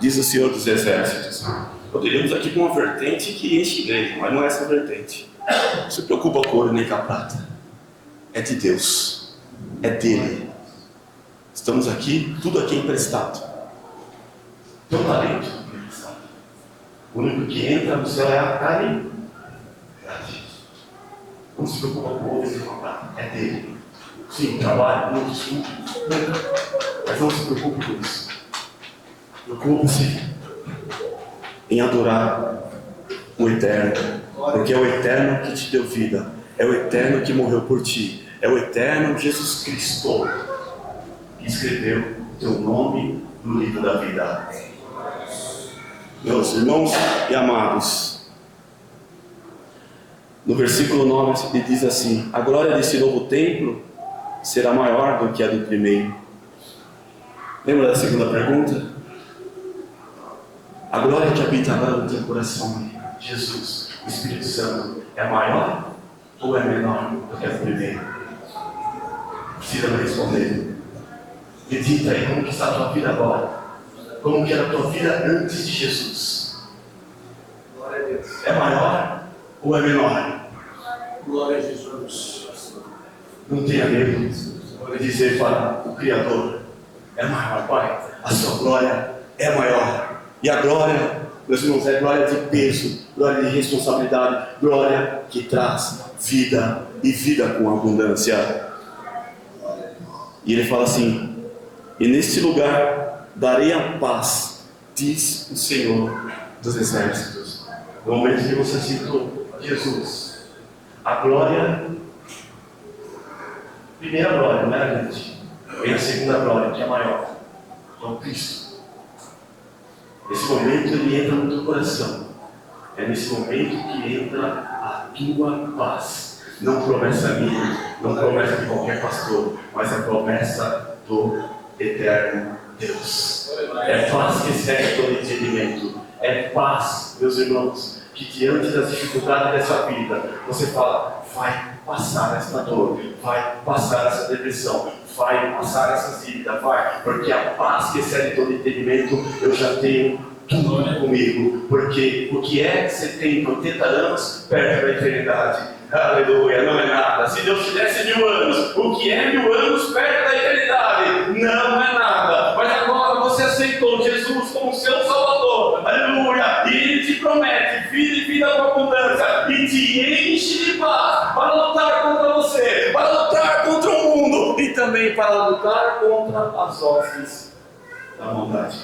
diz o Senhor dos Exércitos. Poderíamos aqui com uma vertente que enche a igreja, mas não é essa vertente. Não se preocupa com o ouro nem com a prata. É de Deus, é dele. Estamos aqui, tudo aqui é emprestado. Teu talento é emprestado. O único que entra no céu é a caridade. Não se preocupa com o ouro nem com a prata, é dele. Sim, trabalho, muito estudo, mas não se preocupe com isso. Preocupe-se em adorar o Eterno, porque é o Eterno que te deu vida, é o Eterno que morreu por ti, é o Eterno Jesus Cristo que escreveu o teu nome no livro da vida. Meus irmãos e amados, no versículo 9 ele diz assim: a glória desse novo templo será maior do que a do primeiro. Lembra da segunda pergunta? A glória que habita agora no teu coração, Jesus, o Espírito Santo, é maior ou é menor do que a do primeiro? Precisa me responder. Medita aí como que está a tua vida agora. Como que era a tua vida antes de Jesus. Glória a Deus. É maior ou é menor? Glória a Jesus. Não tenha medo de dizer para o Criador: é maior, Pai, a sua glória é maior. E a glória, meus irmãos, é glória de peso, glória de responsabilidade, glória que traz vida e vida com abundância. E ele fala assim: e neste lugar darei a paz, diz o Senhor dos Exércitos. No momento que você citou Jesus, a glória, primeira glória não era grande, vem a segunda glória que é maior, é o Cristo. Nesse momento ele entra no teu coração, é nesse momento que entra a tua paz. Não promessa minha, não promessa de qualquer pastor, mas a promessa do eterno Deus. É paz que excede todo entendimento. É paz, meus irmãos, que diante das dificuldades dessa vida, você fala: vai passar essa dor, vai passar essa depressão, vai passar essa dívida, vai, porque a paz que excede todo entendimento, eu já tenho tudo comigo, porque o que é 70, 80 anos perto da eternidade, aleluia, não é nada. Se Deus te desse 1000 anos, o que é 1000 anos perto da eternidade? Não é nada. Mas agora você aceitou Jesus como seu Salvador, aleluia, e Ele te promete vida e vida com abundância, e te enche de paz para lutar contra você, para lutar contra o mundo e também para lutar contra as hostes da maldade.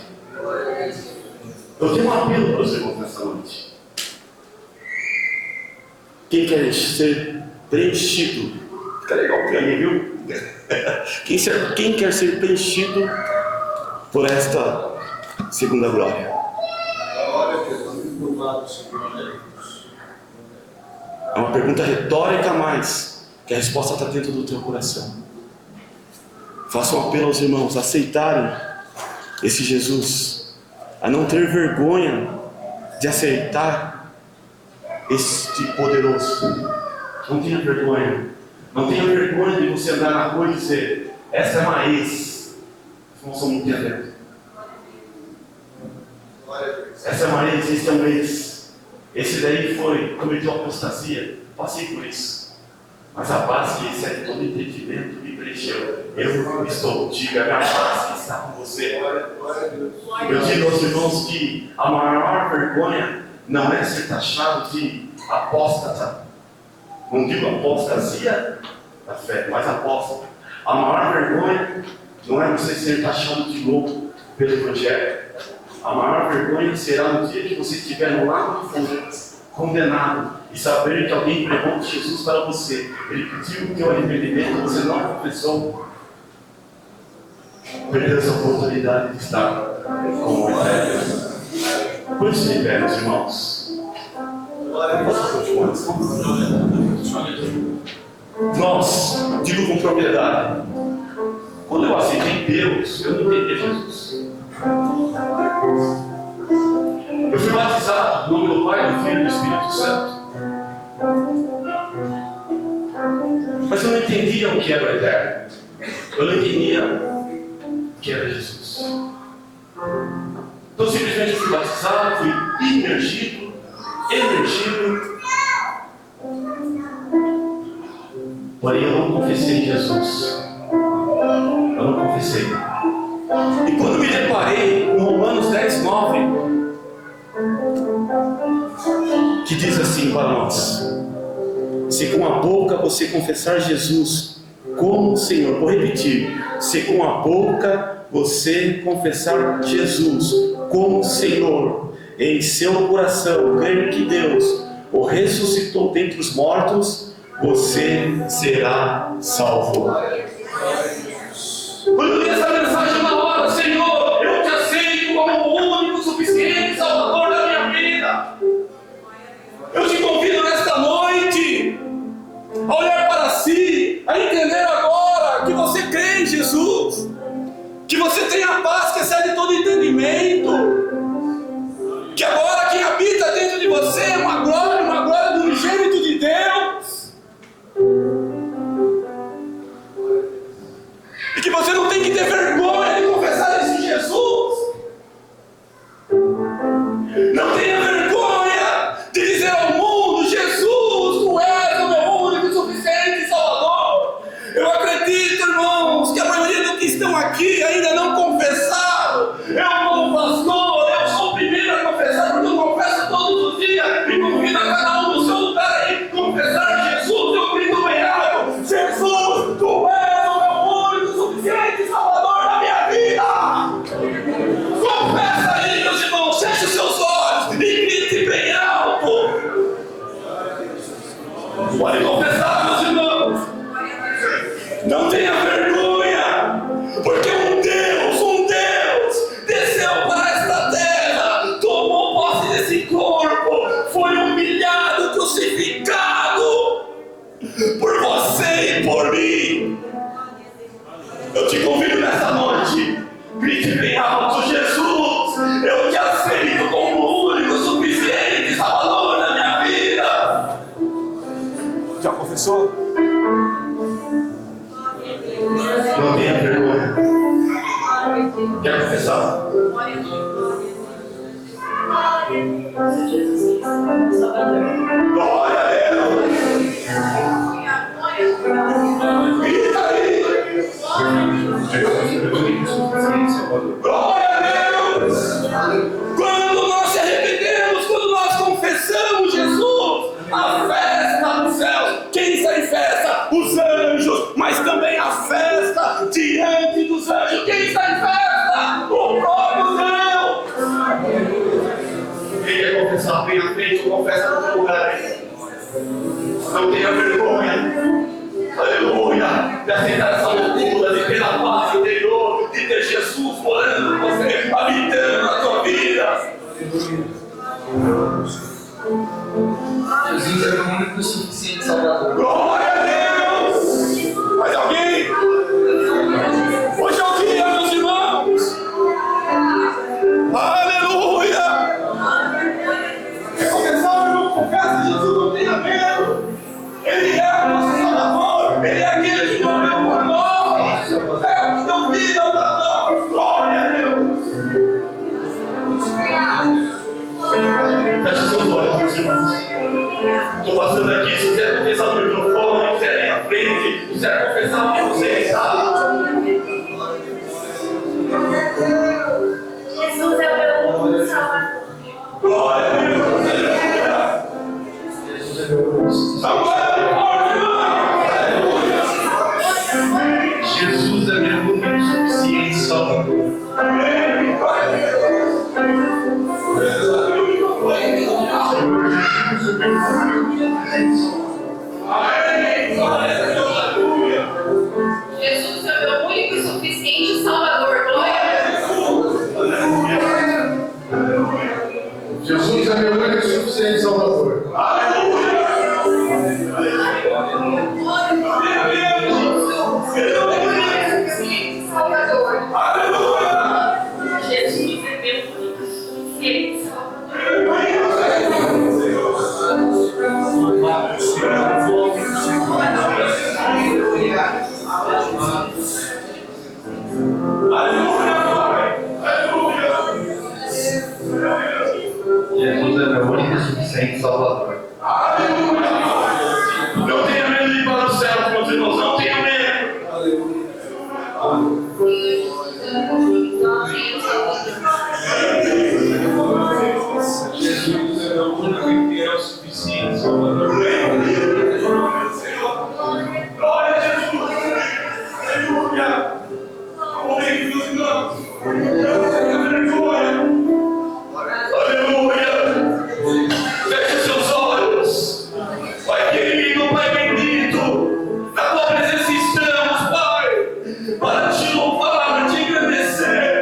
Eu tenho um apelo para os irmãos nessa noite. Quem quer ser preenchido, fica legal para mim, viu? Quem quer ser preenchido por esta segunda glória? É uma pergunta retórica, mas que a resposta está dentro do teu coração. Faço um apelo aos irmãos a aceitarem esse Jesus, a não ter vergonha de aceitar este poderoso. Não tenha vergonha. Não tenha vergonha de você andar na rua e dizer: essa é uma ex. Não somos muito atentos. Essa é uma ex, esse é um ex. Esse daí cometeu apostasia. Passei por isso. Mas a paz que excede todo entendimento me preencheu. Eu estou contigo, a minha paz que está com você. Eu digo aos irmãos que a maior vergonha não é ser taxado de apóstata. Não digo apostasia da fé, mas apóstata. A maior vergonha não é você ser taxado de louco pelo Evangelho. A maior vergonha será no dia que você estiver no lago do fundo, condenado, e saber que alguém pregou de Jesus para você. Ele pediu o teu arrependimento, você não confessou. Perdeu essa oportunidade de estar com o Evangelho. Por isso, de pé, meus irmãos. Nós, digo com propriedade, quando eu aceitei Deus, eu não entendi Jesus. Eu fui batizado no nome do Pai, do Filho e do Espírito Santo. Mas eu não entendia o que era o eterno. Eu não entendia o que era Jesus. Então simplesmente fui batizado, fui imergido. Porém eu não confessei Jesus. Eu não confessei. E quando me deparei com Romanos 10:9, que diz assim para nós: se com a boca você confessar Jesus como Senhor, vou repetir, se com a boca você confessar Jesus como Senhor, em seu coração crer que Deus o ressuscitou dentre os mortos, você será salvo. Quando eu li essa mensagem na hora: Senhor, eu te aceito como o único, suficiente Salvador da minha vida. Eu te convido nesta noite a olhar para si, a entender agora que você crê em Jesus, que você tem a paz que excede todo entendimento, que agora quem habita dentro de você é uma glória do unigênito de Deus, e que você não tem que ter vergonha de confessar esse Jesus. Não tenha vergonha de dizer ao mundo: Jesus, tu és o meu único e suficiente Salvador. Eu acredito, irmãos, que a maioria dos que estão aqui ainda não confessaram. Eu, como pastor, eu sou o primeiro a confessar, porque eu confesso todos os dias e convido a cada um do seu lugar aí confessar Jesus. Eu grito bem alto: Jesus, tu és o meu único e suficiente Salvador da minha vida. Confessa aí, meus irmãos, feche os seus olhos e grite bem alto. Pode confessar, meus irmãos. Não tenha vergonha, porque um Deus desceu para esta terra, tomou posse desse corpo, foi humilhado, crucificado por você e por mim. Eu te convido nessa noite, grite bem alto: Jesus, eu te aceito como o único, suficiente Salvador da minha vida. Já confessou? Não tenha vergonha. Quer confessar? Glória a Deus! Grita aí! Glória a Deus! Quando nós se arrependemos, quando nós confessamos Jesus, a festa dos céus. Quem está em festa? Os anjos, mas também a festa diante dos anjos. Quem está em festa? suficiente Salvador. Jesus é meu único e suficiente Salvador. Glória a Deus. Jesus é meu único e suficiente Salvador. Jesus é meu único e suficiente Salvador. Jesus é meu único e suficiente Salvador. Não tenha medo de ir para o céu, meus irmãos, não tenha medo. Jesus é meu único e fiel suficiente Salvador. Glória a Jesus. Aleluia. Aleluia. Aleluia. Feche seus olhos. Pai querido, Pai bendito, na tua presença estamos, Pai, para te louvar, para te agradecer,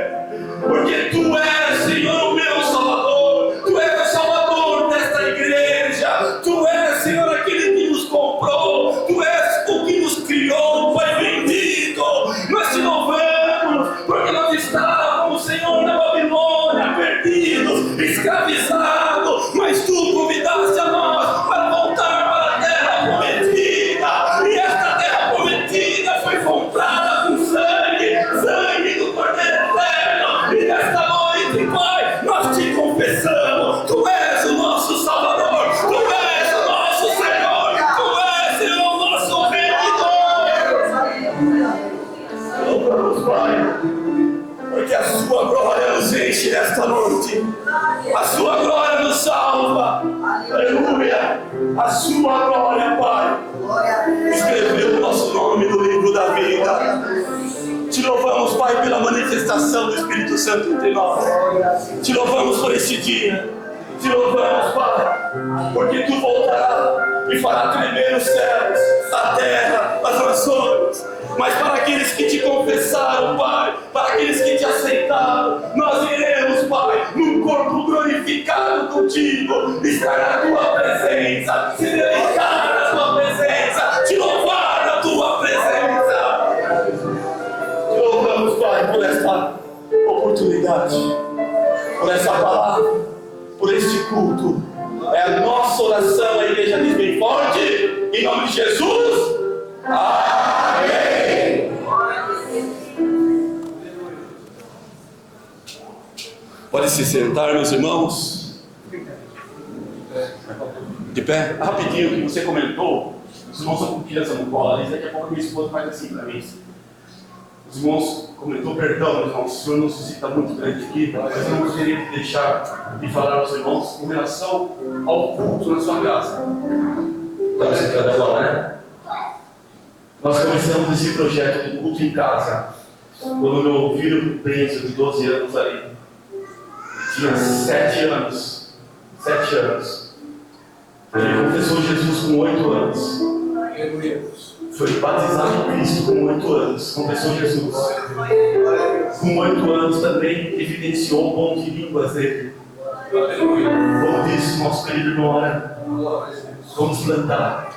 porque tu és, Senhor, o meu Salvador, tu és o Salvador desta igreja, tu és, Senhor, aquele que nos comprou, tu és o que nos criou, Pai bendito, nós te louvamos, porque nós estávamos, Senhor, na Babilônia, perdidos, escravizados, mas tu convidaste a nós para voltar para a terra prometida, e esta terra prometida foi comprada com sangue do Cordeiro Eterno, e nesta noite, Pai, nós te confessamos, tu és o nosso Salvador, tu és o nosso Senhor, tu és, Senhor, o nosso Redentor. Louvamos, Pai, porque a sua glória nos enche nesta noite, a sua glória nos salva, aleluia, a sua glória, Pai, escreveu o nosso nome no livro da vida. Te louvamos, Pai, pela manifestação do Espírito Santo entre nós, te louvamos por este dia, te louvamos, Pai, porque tu voltarás e fará tremer os céus, a terra, as nações. Mas para aqueles que te confessaram, Pai, para aqueles que te aceitaram, nós iremos, Pai, num corpo glorificado contigo, estar na tua presença, se deleitar na tua presença, te louvar na tua presença. Te louvamos, Pai, por esta oportunidade, por essa palavra, por este culto. É a nossa oração, a igreja diz bem forte, em nome de Jesus. Amém. Pode se sentar, meus irmãos. De pé. Rapidinho, que você comentou. Os irmãos estão com criança no colo ali. Daqui a pouco minha esposa faz assim para mim. Os irmãos comentou, perdão, meus irmãos, o senhor não suscita muito grande aqui, mas eu não gostaria de deixar de falar aos irmãos com relação ao culto na sua casa. Está sentando agora, né? Nós começamos esse projeto do culto em casa quando meu filho Benzo, de 12 anos ali, tinha 7 anos. 7 anos. Ele confessou Jesus com 8 anos. Foi batizado em Cristo com 8 anos. Confessou Jesus. Com 8 anos também evidenciou o dom de línguas dele. Como disse nosso querido irmão, né? Vamos plantar.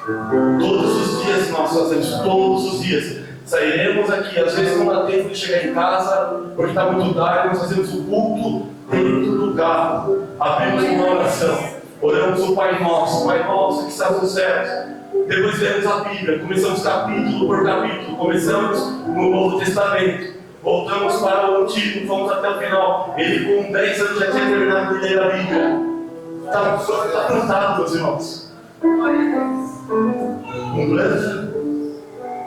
Todos os dias nós fazemos, todos os dias. Sairemos aqui, às vezes não dá tempo de chegar em casa, porque está muito tarde, nós fazemos o culto dentro do carro. Abrimos uma oração, oramos o Pai Nosso que está nos céus. Depois lemos a Bíblia, começamos capítulo por capítulo, começamos no Novo Testamento, voltamos para o Antigo, fomos até o final. Ele com 10 anos já tinha terminado de ler a Bíblia. Está plantado, meus irmãos. Um grande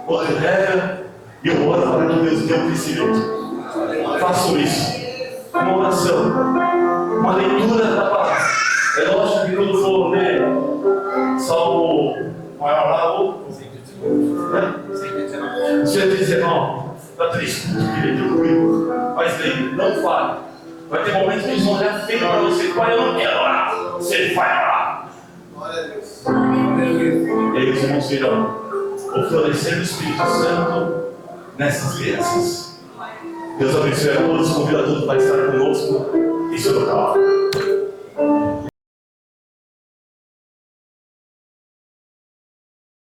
orelha, e eu oro para que Deus dê um crescimento. Façam isso. Uma oração, uma leitura da palavra. É lógico que quando for ler Salmo maior lá, 119, está triste, queria ter comigo. Mas daí, não fale. Vai ter momentos que eles vão olhar feio para você. Pai, eu não quero orar. Você vai orar. E aí os irmãos virão oferecer o Espírito Santo nessas crianças. Deus abençoe a todos, convida a todos para estar conosco em seu local.